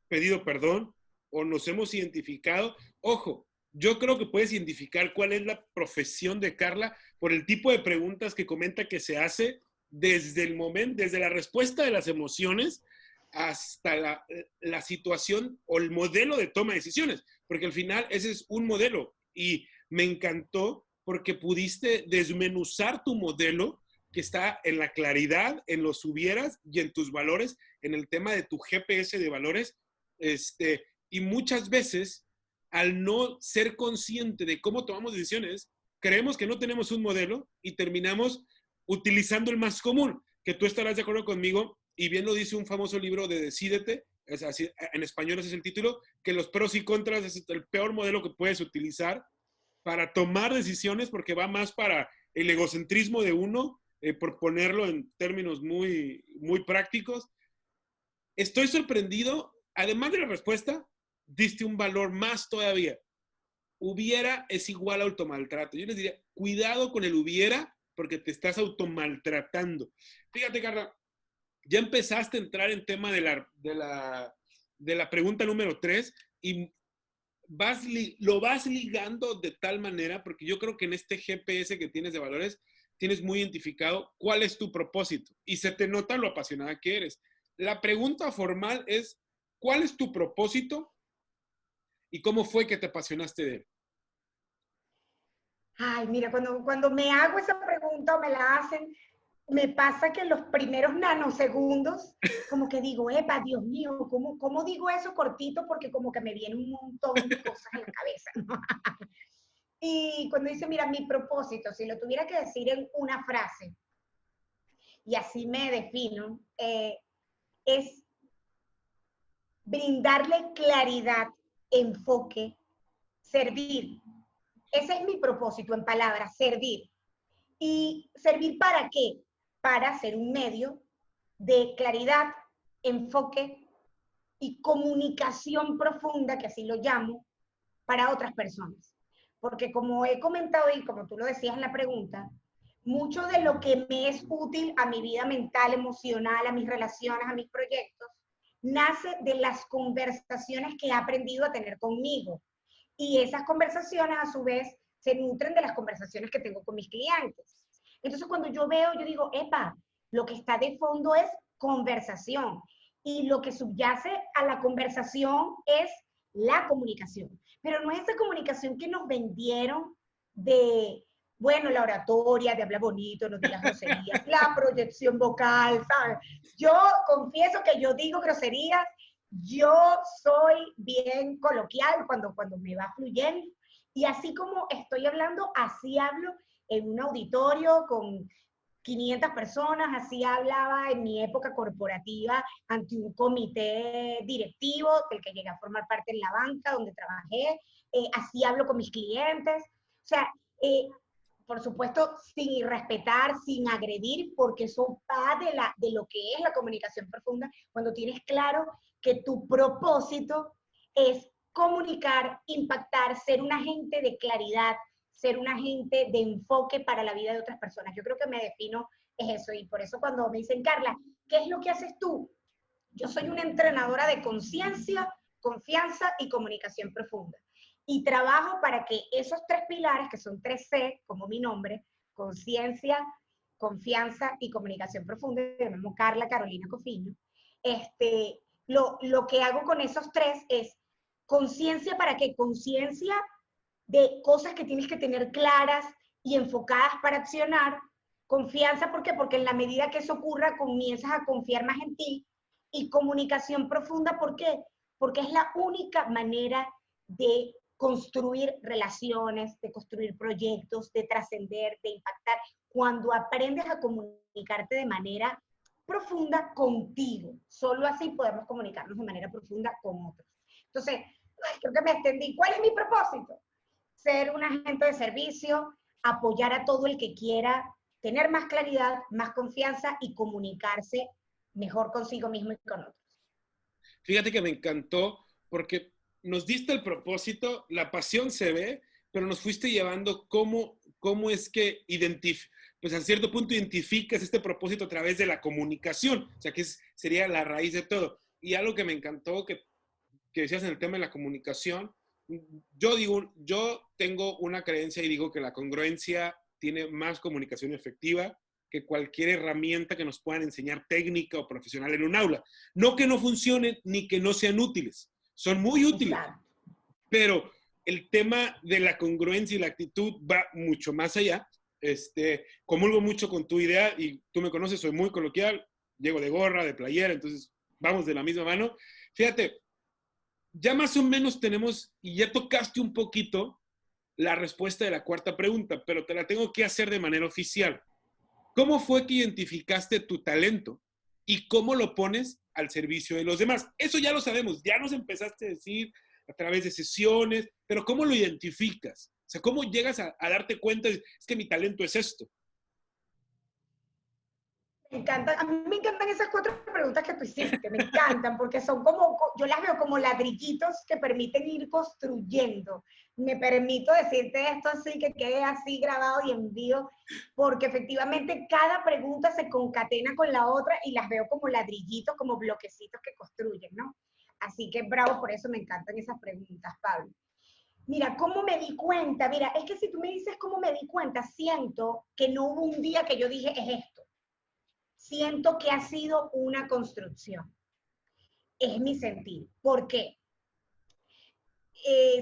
pedido perdón o nos hemos identificado? Ojo, yo creo que puedes identificar cuál es la profesión de Carla por el tipo de preguntas que comenta que se hace desde el momento, desde la respuesta de las emociones hasta la situación o el modelo de toma de decisiones, porque al final ese es un modelo y me encantó porque pudiste desmenuzar tu modelo que está en la claridad, en los hubieras y en tus valores, en el tema de tu GPS de valores, y muchas veces al no ser consciente de cómo tomamos decisiones, creemos que no tenemos un modelo y terminamos utilizando el más común, que tú estarás de acuerdo conmigo, y bien lo dice un famoso libro de Decídete, es así, en español ese es el título, que los pros y contras es el peor modelo que puedes utilizar para tomar decisiones porque va más para el egocentrismo de uno, por ponerlo en términos muy, muy prácticos. Estoy sorprendido, además de la respuesta, diste un valor más todavía. Hubiera es igual a automaltrato. Yo les diría, cuidado con el hubiera porque te estás automaltratando. Fíjate, Carla, ya empezaste a entrar en tema de la pregunta número 3 y lo vas ligando de tal manera, porque yo creo que en este GPS que tienes de valores, tienes muy identificado cuál es tu propósito y se te nota lo apasionada que eres. La pregunta formal es, ¿cuál es tu propósito y cómo fue que te apasionaste de él? Ay, mira, cuando me hago esa pregunta o me la hacen, me pasa que en los primeros nanosegundos, como que digo, epa, Dios mío, ¿cómo digo eso cortito? Porque como que me viene un montón de cosas en la cabeza, ¿no? Y cuando dice, mira, mi propósito, si lo tuviera que decir en una frase, y así me defino, es brindarle claridad, enfoque, servir. Ese es mi propósito en palabras, servir. ¿Y servir para qué? Para ser un medio de claridad, enfoque y comunicación profunda, que así lo llamo, para otras personas. Porque como he comentado y como tú lo decías en la pregunta, mucho de lo que me es útil a mi vida mental, emocional, a mis relaciones, a mis proyectos, nace de las conversaciones que he aprendido a tener conmigo. Y esas conversaciones, a su vez, se nutren de las conversaciones que tengo con mis clientes. Entonces, cuando yo veo, yo digo, epa, lo que está de fondo es conversación. Y lo que subyace a la conversación es la comunicación. Pero no es esa comunicación que nos vendieron de, bueno, la oratoria, de hablar bonito, no digas groserías, la proyección vocal, ¿sabes? Yo confieso que yo digo groserías, yo soy bien coloquial cuando me va fluyendo, y así como estoy hablando, así hablo en un auditorio con 500 personas, así hablaba en mi época corporativa ante un comité directivo del que llegué a formar parte en la banca donde trabajé, así hablo con mis clientes, o sea, por supuesto, sin irrespetar, sin agredir, porque eso va de lo que es la comunicación profunda, cuando tienes claro que tu propósito es comunicar, impactar, ser un agente de claridad, ser un agente de enfoque para la vida de otras personas. Yo creo que me defino es eso, y por eso cuando me dicen, Carla, ¿qué es lo que haces tú? Yo soy una entrenadora de conciencia, confianza y comunicación profunda. Y trabajo para que esos tres pilares, que son 3C, como mi nombre, conciencia, confianza y comunicación profunda, yo me llamo Carla Carolina Cofiño, lo que hago con esos tres es conciencia. ¿Para qué? Conciencia de cosas que tienes que tener claras y enfocadas para accionar. Confianza, ¿por qué? Porque en la medida que eso ocurra, comienzas a confiar más en ti. Y comunicación profunda, ¿por qué? Porque es la única manera de construir relaciones, de construir proyectos, de trascender, de impactar, cuando aprendes a comunicarte de manera profunda contigo. Solo así podemos comunicarnos de manera profunda con otros. Entonces, creo que me extendí. ¿Cuál es mi propósito? Ser un agente de servicio, apoyar a todo el que quiera tener más claridad, más confianza y comunicarse mejor consigo mismo y con otros. Fíjate que me encantó porque nos diste el propósito, la pasión se ve, pero nos fuiste llevando cómo es que pues a cierto punto identificas este propósito a través de la comunicación, o sea, que sería la raíz de todo. Y algo que me encantó que decías en el tema de la comunicación, yo tengo una creencia y digo que la congruencia tiene más comunicación efectiva que cualquier herramienta que nos puedan enseñar técnica o profesional en un aula. No que no funcionen ni que no sean útiles, son muy útiles, Exacto. pero el tema de la congruencia y la actitud va mucho más allá. Comulgo mucho con tu idea y tú me conoces, soy muy coloquial, llego de gorra, de playera, entonces vamos de la misma mano. Fíjate, ya más o menos tenemos, y ya tocaste un poquito la respuesta de la cuarta pregunta, pero te la tengo que hacer de manera oficial. ¿Cómo fue que identificaste tu talento y cómo lo pones al servicio de los demás? Eso ya lo sabemos, ya nos empezaste a decir a través de sesiones, pero ¿cómo lo identificas? O sea, ¿cómo llegas a darte cuenta? Es que mi talento es esto. Me encanta, a mí me encantan esas 4 preguntas que tú hiciste, me encantan, porque son como, yo las veo como ladrillitos que permiten ir construyendo. Me permito decirte esto así, que quede así grabado y en vivo, porque efectivamente cada pregunta se concatena con la otra y las veo como ladrillitos, como bloquecitos que construyen, ¿no? Así que bravo, por eso me encantan esas preguntas, Pablo. Mira, ¿cómo me di cuenta? Mira, es que si tú me dices cómo me di cuenta, siento que no hubo un día que yo dije, es esto. Siento que ha sido una construcción. Es mi sentir. ¿Por qué?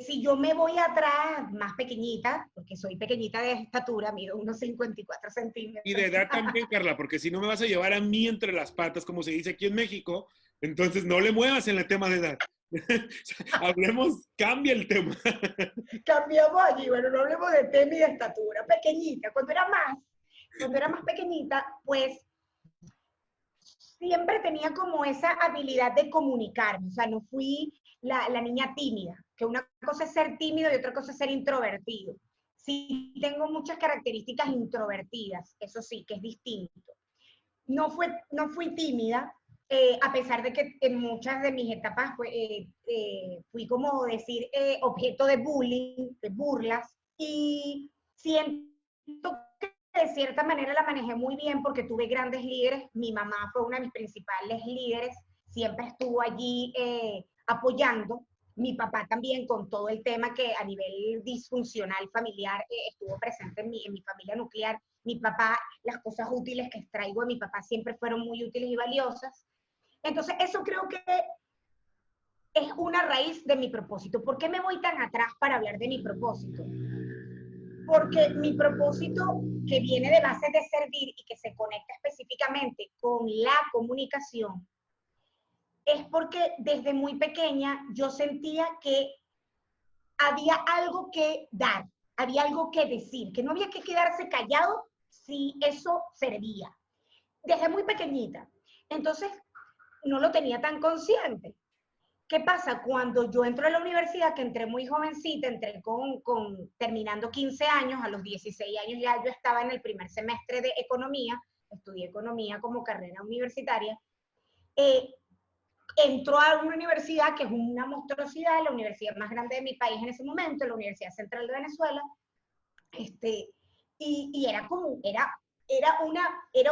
Si yo me voy atrás, más pequeñita, porque soy pequeñita de estatura, mido unos 54 Y centímetros. de edad también, Carla, porque si no me vas a llevar a mí entre las patas, como se dice aquí en México, entonces no le muevas en el tema de edad. Hablemos, cambia el tema. Cambiamos allí, bueno, no hablemos de tema y de estatura, pequeñita. Cuando era más pequeñita, pues siempre tenía como esa habilidad de comunicarme, o sea, no fui la niña tímida, que una cosa es ser tímido y otra cosa es ser introvertido. Sí, tengo muchas características introvertidas, eso sí, que es distinto. No fui tímida, a pesar de que en muchas de mis etapas fui como decir objeto de bullying, de burlas, y siento que de cierta manera la manejé muy bien porque tuve grandes líderes. Mi mamá fue una de mis principales líderes, siempre estuvo allí apoyando. Mi papá también con todo el tema que a nivel disfuncional familiar estuvo presente en mi familia nuclear. Mi papá, las cosas útiles que extraigo de mi papá siempre fueron muy útiles y valiosas. Entonces, eso creo que es una raíz de mi propósito. ¿Por qué me voy tan atrás para hablar de mi propósito? Porque mi propósito, que viene de base de servir y que se conecta específicamente con la comunicación, es porque desde muy pequeña yo sentía que había algo que dar, había algo que decir, que no había que quedarse callado si eso servía. Desde muy pequeñita. Entonces, no lo tenía tan consciente. ¿Qué pasa? Cuando yo entro a la universidad, que entré muy jovencita, entré terminando 15 años, a los 16 años ya yo estaba en el primer semestre de economía, estudié economía como carrera universitaria, entró a una universidad que es una monstruosidad, la universidad más grande de mi país en ese momento, la Universidad Central de Venezuela, y era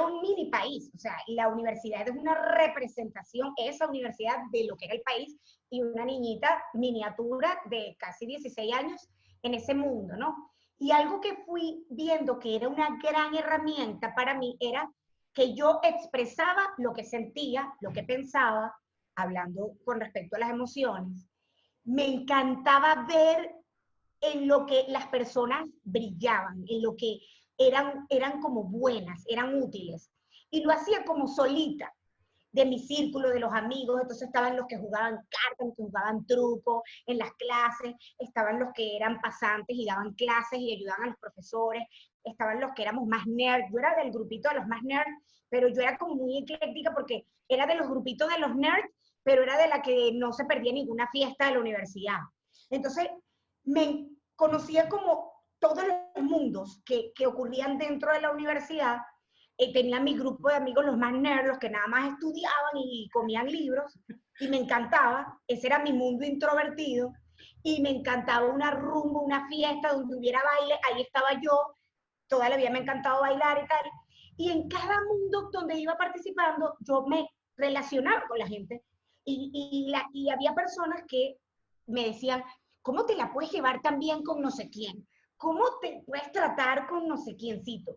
un mini país, o sea, la universidad es una representación, esa universidad, de lo que era el país, y una niñita miniatura de casi 16 años en ese mundo, ¿no? Y algo que fui viendo que era una gran herramienta para mí era que yo expresaba lo que sentía, lo que pensaba, hablando con respecto a las emociones. Me encantaba ver en lo que las personas brillaban, en lo que eran como buenas, eran útiles. Y lo hacía como solita, de mi círculo, de los amigos. Entonces estaban los que jugaban cartas, los que jugaban truco en las clases, estaban los que eran pasantes y daban clases y ayudaban a los profesores, estaban los que éramos más nerds. Yo era del grupito de los más nerds, pero yo era como muy ecléctica porque era de los grupitos de los nerds, pero era de la que no se perdía ninguna fiesta de la universidad. Entonces, me conocía como todos los mundos que ocurrían dentro de la universidad. Tenía mi grupo de amigos, los más nerds, los que nada más estudiaban y comían libros, y me encantaba. Ese era mi mundo introvertido, y me encantaba una rumba, una fiesta donde hubiera baile, ahí estaba yo. Toda la vida me ha encantado bailar y tal. Y en cada mundo donde iba participando, yo me relacionaba con la gente. Y había personas que me decían, ¿cómo te la puedes llevar tan bien con no sé quién? ¿Cómo te puedes tratar con no sé quiéncito?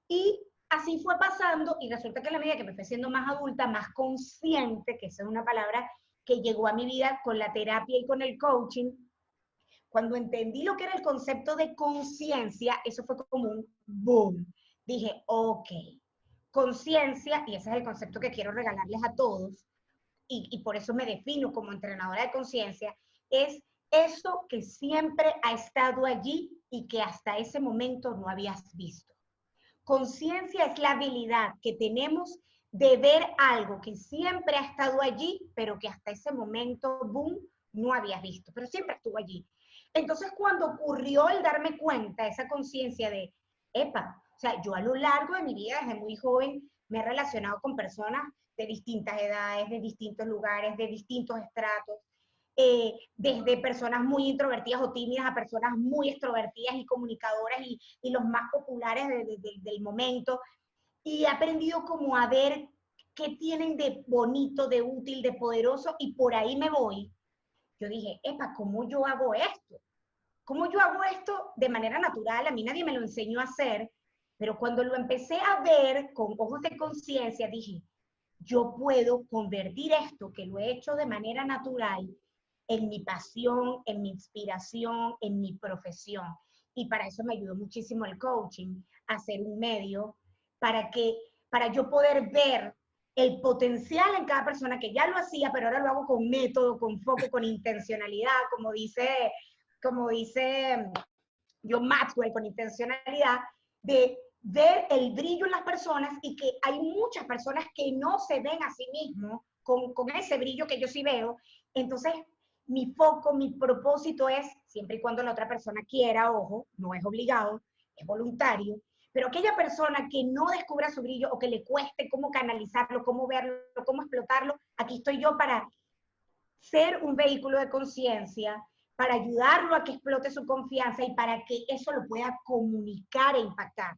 Y así fue pasando, y resulta que a la medida que me fui siendo más adulta, más consciente, que esa es una palabra que llegó a mi vida con la terapia y con el coaching, cuando entendí lo que era el concepto de conciencia, eso fue como un boom. Dije, ok, conciencia, y ese es el concepto que quiero regalarles a todos, y por eso me defino como entrenadora de conciencia, es eso que siempre ha estado allí y que hasta ese momento no habías visto. Conciencia es la habilidad que tenemos de ver algo que siempre ha estado allí, pero que hasta ese momento, boom, no habías visto, pero siempre estuvo allí. Entonces, cuando ocurrió el darme cuenta, esa conciencia de, epa, o sea, yo a lo largo de mi vida, desde muy joven, me he relacionado con personas de distintas edades, de distintos lugares, de distintos estratos, desde personas muy introvertidas o tímidas a personas muy extrovertidas y comunicadoras y los más populares del momento. Y he aprendido como a ver qué tienen de bonito, de útil, de poderoso, y por ahí me voy. Yo dije, epa, ¿cómo yo hago esto? ¿Cómo yo hago esto de manera natural? A mí nadie me lo enseñó a hacer, pero cuando lo empecé a ver con ojos de conciencia, dije, yo puedo convertir esto que lo he hecho de manera natural en mi pasión, en mi inspiración, en mi profesión. Y para eso me ayudó muchísimo el coaching, hacer un medio para yo poder ver el potencial en cada persona, que ya lo hacía, pero ahora lo hago con método, con foco, con intencionalidad, como dice John Maxwell, con intencionalidad, de ver el brillo en las personas, y que hay muchas personas que no se ven a sí mismos con ese brillo que yo sí veo. Entonces, mi foco, mi propósito es, siempre y cuando la otra persona quiera, ojo, no es obligado, es voluntario, Pero aquella persona que no descubra su brillo o que le cueste cómo canalizarlo, cómo verlo, cómo explotarlo, aquí estoy yo para ser un vehículo de conciencia, para ayudarlo a que explote su confianza y para que eso lo pueda comunicar e impactar.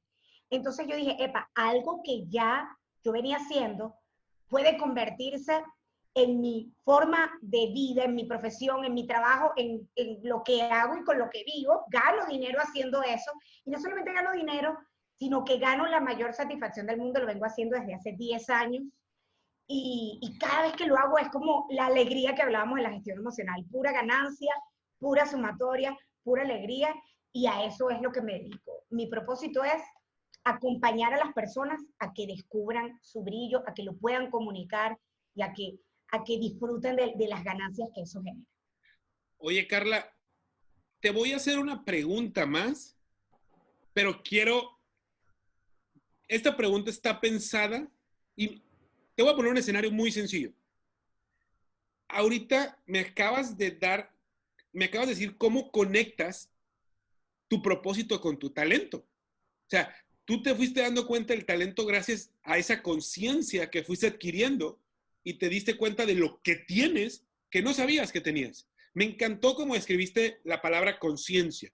Entonces yo dije, epa, algo que ya yo venía haciendo puede convertirse en mi forma de vida, en mi profesión, en mi trabajo, en lo que hago y con lo que vivo. Gano dinero haciendo eso. Y no solamente gano dinero, sino que gano la mayor satisfacción del mundo. Lo vengo haciendo desde hace 10 años. Y cada vez que lo hago es como la alegría que hablábamos de la gestión emocional. Pura ganancia, pura sumatoria, pura alegría. Y a eso es lo que me dedico. Mi propósito es acompañar a las personas a que descubran su brillo, a que lo puedan comunicar y a que disfruten de las ganancias que eso genera. Oye, Carla, te voy a hacer una pregunta más, pero esta pregunta está pensada y te voy a poner un escenario muy sencillo. Ahorita me acabas de decir cómo conectas tu propósito con tu talento. O sea, tú te fuiste dando cuenta del talento gracias a esa conciencia que fuiste adquiriendo y te diste cuenta de lo que tienes que no sabías que tenías. Me encantó cómo escribiste la palabra conciencia,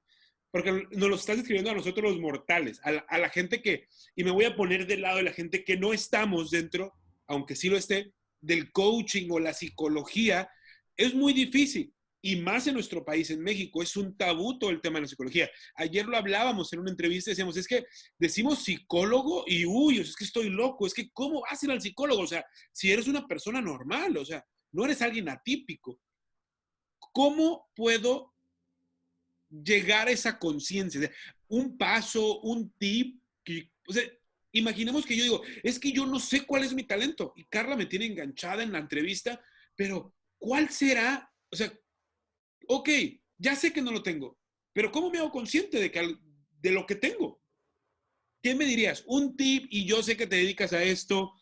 porque nos lo estás describiendo a nosotros los mortales, a la gente que, y me voy a poner del lado de la gente que no estamos dentro, aunque sí lo esté, del coaching o la psicología, es muy difícil. Y más en nuestro país, en México, es un tabú todo el tema de la psicología. Ayer lo hablábamos en una entrevista, decíamos, es que decimos psicólogo y uy, es que estoy loco, es que ¿cómo vas a ir al psicólogo? O sea, si eres una persona normal, o sea, no eres alguien atípico. ¿Cómo puedo llegar a esa conciencia? Un paso, un tip, o sea, imaginemos que yo digo, es que yo no sé cuál es mi talento y Carla me tiene enganchada en la entrevista, pero ¿cuál será? O sea, ok, ya sé que no lo tengo, pero ¿cómo me hago consciente de lo que tengo? ¿Qué me dirías? Un tip, y yo sé que te dedicas a esto,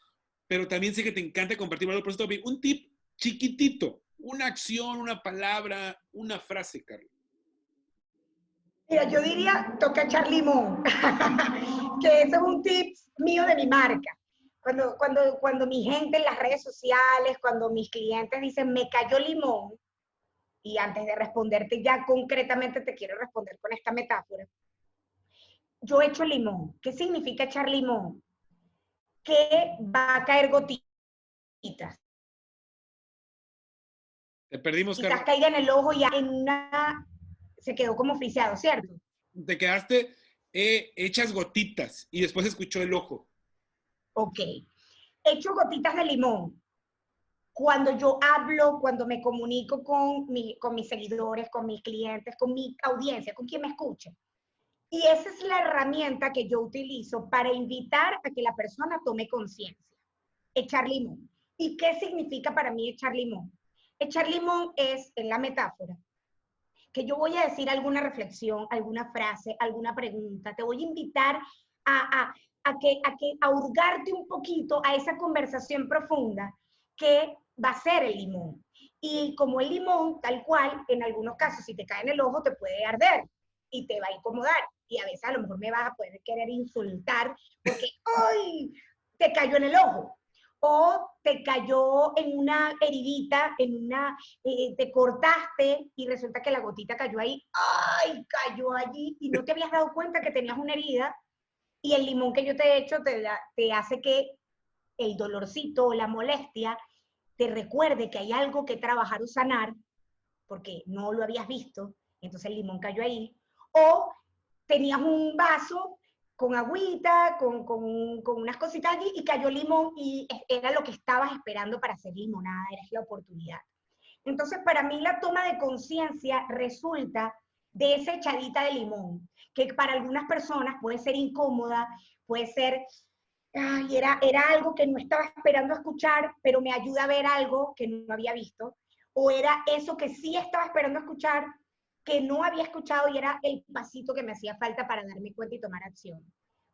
pero también sé que te encanta compartir valor, por eso un tip chiquitito, una acción, una palabra, una frase, Carla. Mira, yo diría, toca echar limón, que ese es un tip mío de mi marca. Cuando mi gente en las redes sociales, cuando mis clientes dicen, me cayó limón, y antes de responderte ya concretamente te quiero responder con esta metáfora. Yo echo limón. ¿Qué significa echar limón? Que va a caer gotitas. Te perdimos, Quizás Carla. caiga en el ojo y en una se quedó como friseado, ¿cierto? Te quedaste hechas gotitas y después escuchó el ojo. Ok. Echo gotitas de limón. Cuando yo hablo, cuando me comunico con mis seguidores, con mis clientes, con mi audiencia, con quien me escuche. Y esa es la herramienta que yo utilizo para invitar a que la persona tome conciencia. Echar limón. ¿Y qué significa para mí echar limón? Echar limón es, en la metáfora, que yo voy a decir alguna reflexión, alguna frase, alguna pregunta, te voy a invitar a, a, a hurgarte un poquito a esa conversación profunda que va a ser el limón. Y como el limón, tal cual, en algunos casos, si te cae en el ojo, te puede arder y te va a incomodar. Y a veces a lo mejor me vas a poder querer insultar porque, ¡ay! Te cayó en el ojo. O te cayó en una heridita, te cortaste y resulta que la gotita cayó ahí, ¡ay! Cayó allí y no te habías dado cuenta que tenías una herida y el limón que yo te he hecho te hace que el dolorcito o la molestia te recuerde que hay algo que trabajar o sanar porque no lo habías visto, entonces el limón cayó ahí. O tenías un vaso con agüita, con unas cositas allí y cayó limón y era lo que estabas esperando para hacer limonada, era la oportunidad. Entonces, para mí la toma de conciencia resulta de esa echadita de limón, que para algunas personas puede ser incómoda, puede ser, ay, era algo que no estaba esperando escuchar, pero me ayuda a ver algo que no había visto, o era eso que sí estaba esperando escuchar, que no había escuchado y era el pasito que me hacía falta para darme cuenta y tomar acción.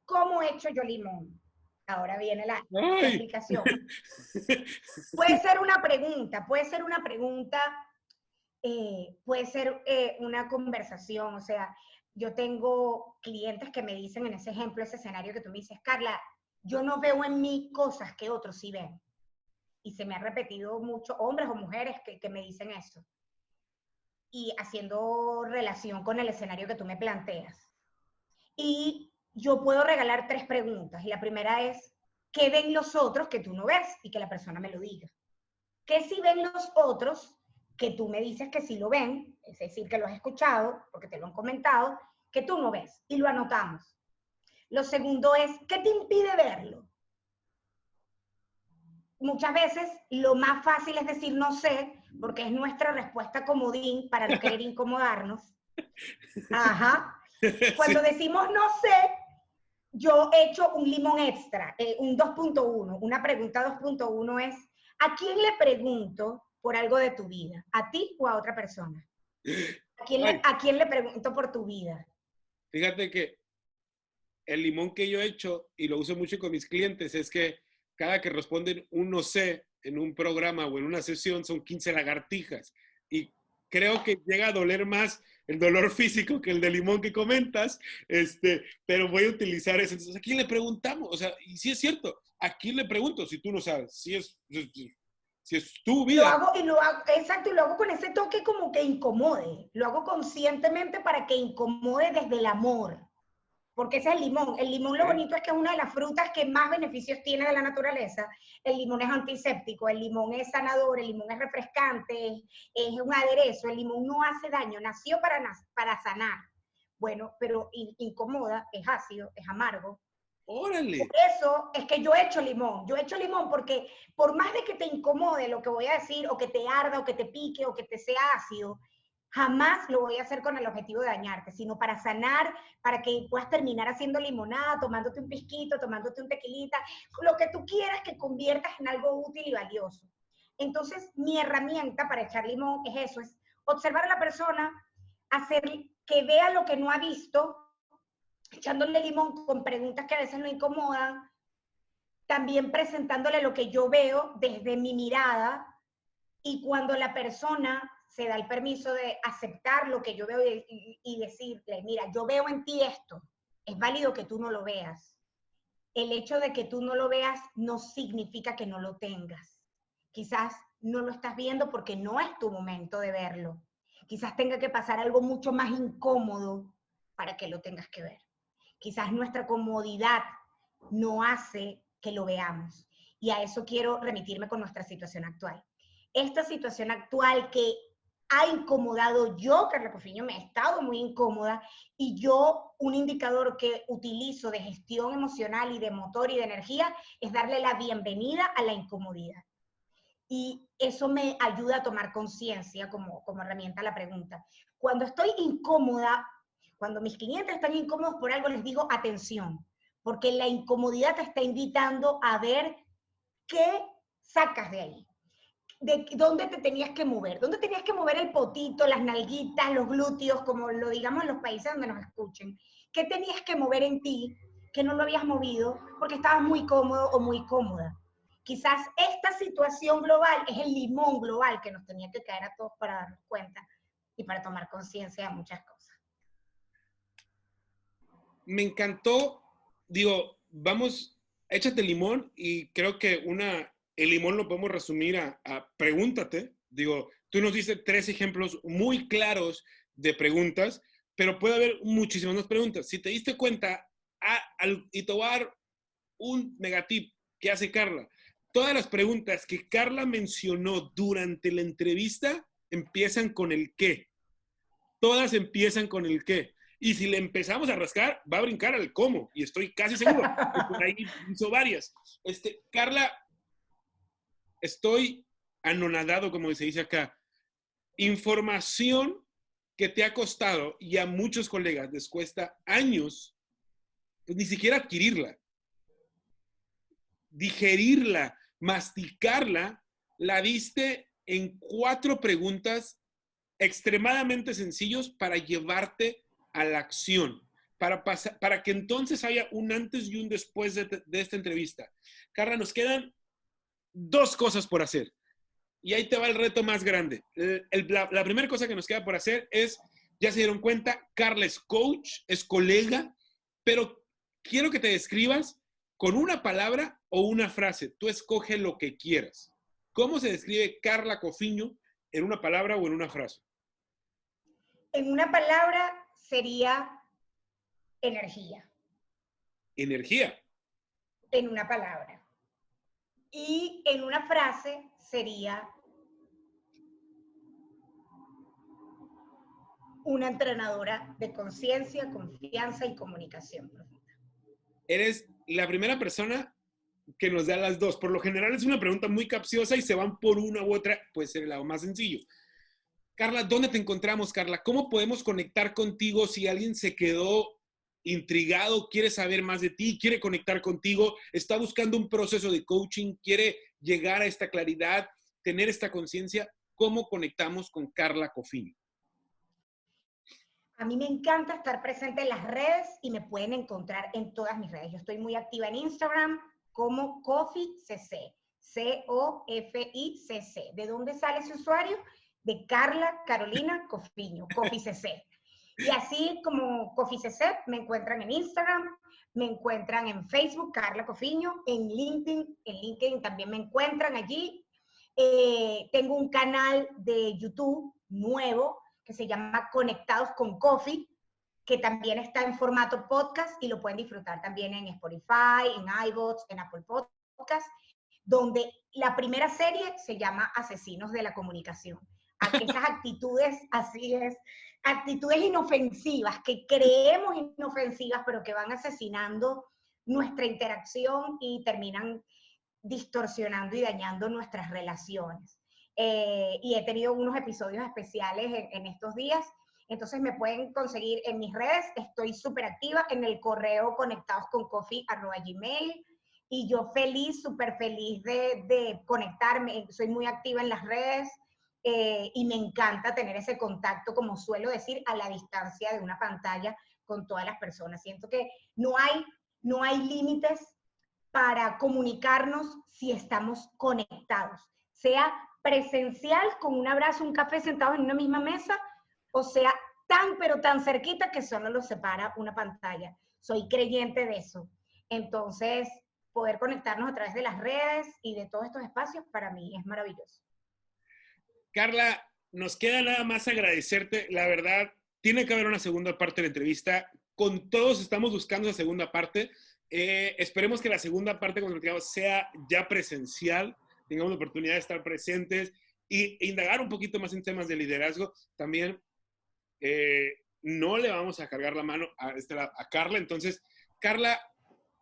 ¿Cómo he hecho yo limón? Ahora viene la ¡Ay! explicación. Puede ser una pregunta, puede ser una conversación, o sea, yo tengo clientes que me dicen en ese ejemplo, ese escenario que tú me dices, Carla, yo no veo en mí cosas que otros sí ven. Y se me ha repetido mucho, hombres o mujeres que me dicen eso. Y haciendo relación con el escenario que tú me planteas. Y yo puedo regalar 3 preguntas. Y la primera es, ¿qué ven los otros que tú no ves? Y que la persona me lo diga. ¿Qué sí ven los otros que tú me dices que sí lo ven? Es decir, que lo has escuchado, porque te lo han comentado, que tú no ves. Y lo anotamos. Lo segundo es, ¿qué te impide verlo? Muchas veces lo más fácil es decir no sé, porque es nuestra respuesta comodín para no querer incomodarnos. Ajá. Cuando Sí. decimos no sé, yo he hecho un limón extra, un 2.1. Una pregunta 2.1 es, ¿a quién le pregunto por algo de tu vida? ¿A ti o a otra persona? Ay, ¿A quién le pregunto por tu vida? fíjate que el limón que yo he hecho, y lo uso mucho con mis clientes, es que cada que responden un no sé en un programa o en una sesión son 15 lagartijas. Y creo que llega a doler más el dolor físico que el de limón que comentas, pero voy a utilizar ese. Entonces, ¿a quién le preguntamos? O sea, y si es cierto, ¿a quién le pregunto si tú no sabes? Si es tu Lo vida. hago y lo hago, exacto, y lo hago con ese toque como que incomode. Lo hago conscientemente para que incomode desde el amor. Porque ese es el limón. El limón lo ¿Eh? bonito es que es una de las frutas que más beneficios tiene de la naturaleza. El limón es antiséptico, el limón es sanador, el limón es refrescante, es un aderezo, el limón no hace daño, nació para sanar. Bueno, pero incomoda, es ácido, es amargo. Por Órale. eso es que yo he hecho limón porque por más de que te incomode lo que voy a decir, o que te arda, o que te pique, o que te sea ácido, jamás lo voy a hacer con el objetivo de dañarte, sino para sanar, para que puedas terminar haciendo limonada, tomándote un pisquito, tomándote un tequilita, lo que tú quieras que conviertas en algo útil y valioso. Entonces, mi herramienta para echar limón es eso, es observar a la persona, hacer que vea lo que no ha visto, echándole limón con preguntas que a veces lo incomodan, también presentándole lo que yo veo desde mi mirada, y cuando la persona se da el permiso de aceptar lo que yo veo y decirle, mira, yo veo en ti esto, es válido que tú no lo veas. El hecho de que tú no lo veas no significa que no lo tengas. Quizás no lo estás viendo porque no es tu momento de verlo. Quizás tenga que pasar algo mucho más incómodo para que lo tengas que ver. Quizás nuestra comodidad no hace que lo veamos. Y a eso quiero remitirme con nuestra situación actual. Esta situación actual que ha incomodado yo, Carla Cofiño, me he estado muy incómoda, y yo un indicador que utilizo de gestión emocional y de motor y de energía es darle la bienvenida a la incomodidad. Y eso me ayuda a tomar conciencia como herramienta a la pregunta. Cuando estoy incómoda, cuando mis clientes están incómodos por algo, les digo atención, porque la incomodidad te está invitando a ver qué sacas de ahí. De dónde te tenías que mover, dónde tenías que mover el potito, las nalguitas, los glúteos, como lo digamos en los países donde nos escuchen. ¿Qué tenías que mover en ti que no lo habías movido porque estabas muy cómodo o muy cómoda? Quizás esta situación global es el limón global que nos tenía que caer a todos para darnos cuenta y para tomar conciencia de muchas cosas. Me encantó, digo, vamos, échate limón y creo que el limón lo podemos resumir a pregúntate. Digo, tú nos diste 3 ejemplos muy claros de preguntas, pero puede haber muchísimas más preguntas. Si te diste cuenta, y te voy a dar un megatip que hace Carla. Todas las preguntas que Carla mencionó durante la entrevista empiezan con el qué. Todas empiezan con el qué. Y si le empezamos a rascar, va a brincar al cómo. Y estoy casi seguro que por ahí hizo varias. Carla, estoy anonadado, como se dice acá. Información que te ha costado y a muchos colegas les cuesta años, pues ni siquiera adquirirla, digerirla, masticarla, la diste en 4 preguntas extremadamente sencillos para llevarte a la acción, para que entonces haya un antes y un después de esta entrevista. Carla, nos quedan 2 cosas por hacer. Y ahí te va el reto más grande. La primera cosa que nos queda por hacer es Ya se dieron cuenta, Carla es coach, es colega, pero quiero que te describas con una palabra o una frase. Tú escoge lo que quieras. ¿Cómo se describe Carla Cofiño en una palabra o en una frase? En una palabra sería energía. Energía. En una palabra. Y en una frase sería una entrenadora de conciencia, confianza y comunicación profunda. Eres la primera persona que nos da las dos. Por lo general es una pregunta muy capciosa y se van por una u otra, puede ser el lado más sencillo. Carla, ¿dónde te encontramos, Carla? ¿Cómo podemos conectar contigo si alguien se quedó intrigado, quiere saber más de ti, quiere conectar contigo, está buscando un proceso de coaching, quiere llegar a esta claridad, tener esta conciencia? ¿Cómo conectamos con Carla Cofiño? A mí me encanta estar presente en las redes y me pueden encontrar en todas mis redes. Yo estoy muy activa en Instagram como CofiCC, CoFICC. ¿De dónde sale ese usuario? De Carla Carolina Cofiño, CofiCC. Y así como CofiCC, me encuentran en Instagram, me encuentran en Facebook, Carla Cofiño, en LinkedIn también me encuentran allí. Tengo un canal de YouTube nuevo que se llama Conectados con Coffee, que también está en formato podcast y lo pueden disfrutar también en Spotify, en iVoox, en Apple Podcast, donde la primera serie se llama Asesinos de la Comunicación. Esas actitudes, así es, actitudes inofensivas, que creemos inofensivas, pero que van asesinando nuestra interacción y terminan distorsionando y dañando nuestras relaciones. Y he tenido unos episodios especiales en estos días. Entonces me pueden conseguir en mis redes. Estoy súper activa en el correo conectadosconcoffee@gmail. Y yo feliz, súper feliz de conectarme. Soy muy activa en las redes y me encanta tener ese contacto, como suelo decir, a la distancia de una pantalla con todas las personas. Siento que no hay límites para comunicarnos si estamos conectados, sea presencial con un abrazo, un café sentados en una misma mesa, o sea tan pero tan cerquita que solo los separa una pantalla. Soy creyente de eso. Entonces, poder conectarnos a través de las redes y de todos estos espacios para mí es maravilloso. Carla, nos queda nada más agradecerte. La verdad, tiene que haber una segunda parte de la entrevista. Con todos estamos buscando la segunda parte. Esperemos que la segunda parte, cuando tengamos, sea ya presencial, tengamos la oportunidad de estar presentes e indagar un poquito más en temas de liderazgo. También no le vamos a cargar la mano a Carla. Entonces, Carla,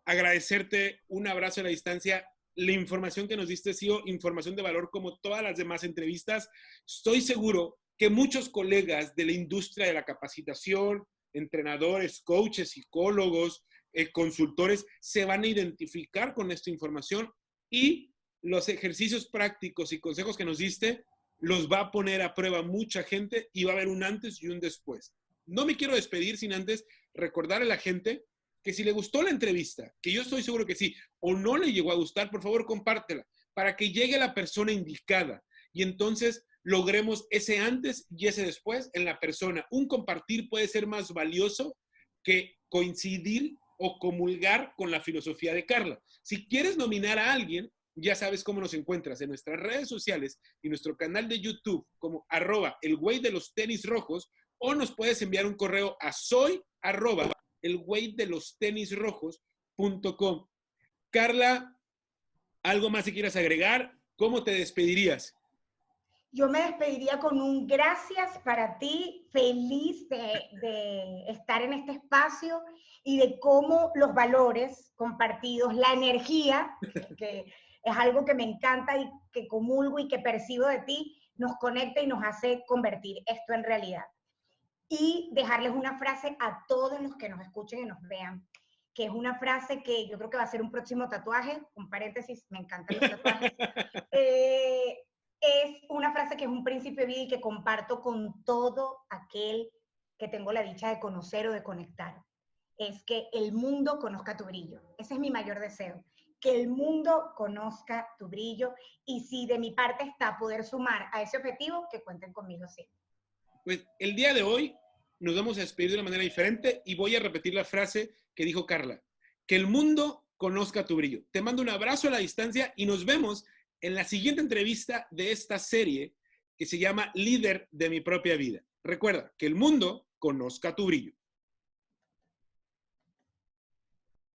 agradecerte, un abrazo a la distancia. La información que nos diste ha sido información de valor como todas las demás entrevistas. Estoy seguro que muchos colegas de la industria de la capacitación, entrenadores, coaches, psicólogos, consultores, se van a identificar con esta información y los ejercicios prácticos y consejos que nos diste los va a poner a prueba mucha gente y va a haber un antes y un después. No me quiero despedir sin antes recordarle a la gente que si le gustó la entrevista, que yo estoy seguro que sí, o no le llegó a gustar, por favor compártela para que llegue la persona indicada y entonces logremos ese antes y ese después en la persona. Un compartir puede ser más valioso que coincidir o comulgar con la filosofía de Carla. Si quieres nominar a alguien, ya sabes cómo nos encuentras en nuestras redes sociales y nuestro canal de YouTube como @elgüeydelostenisrojos, o nos puedes enviar un correo a soy@elgüeydelostenisrojos.com. Carla, ¿algo más que quieras agregar? ¿Cómo te despedirías? Yo me despediría con un gracias para ti, feliz de estar en este espacio y de cómo los valores compartidos, la energía, que es algo que me encanta y que comulgo y que percibo de ti, nos conecta y nos hace convertir esto en realidad. Y dejarles una frase a todos los que nos escuchen y nos vean, que es una frase que yo creo que va a ser un próximo tatuaje, un paréntesis, me encantan los tatuajes. Es una frase que es un principio de vida y que comparto con todo aquel que tengo la dicha de conocer o de conectar. Es que el mundo conozca tu brillo. Ese es mi mayor deseo. Que el mundo conozca tu brillo y si de mi parte está poder sumar a ese objetivo, que cuenten conmigo siempre. Pues el día de hoy nos vamos a despedir de una manera diferente y voy a repetir la frase que dijo Carla. Que el mundo conozca tu brillo. Te mando un abrazo a la distancia y nos vemos en la siguiente entrevista de esta serie que se llama Líder de mi propia vida. Recuerda, que el mundo conozca tu brillo.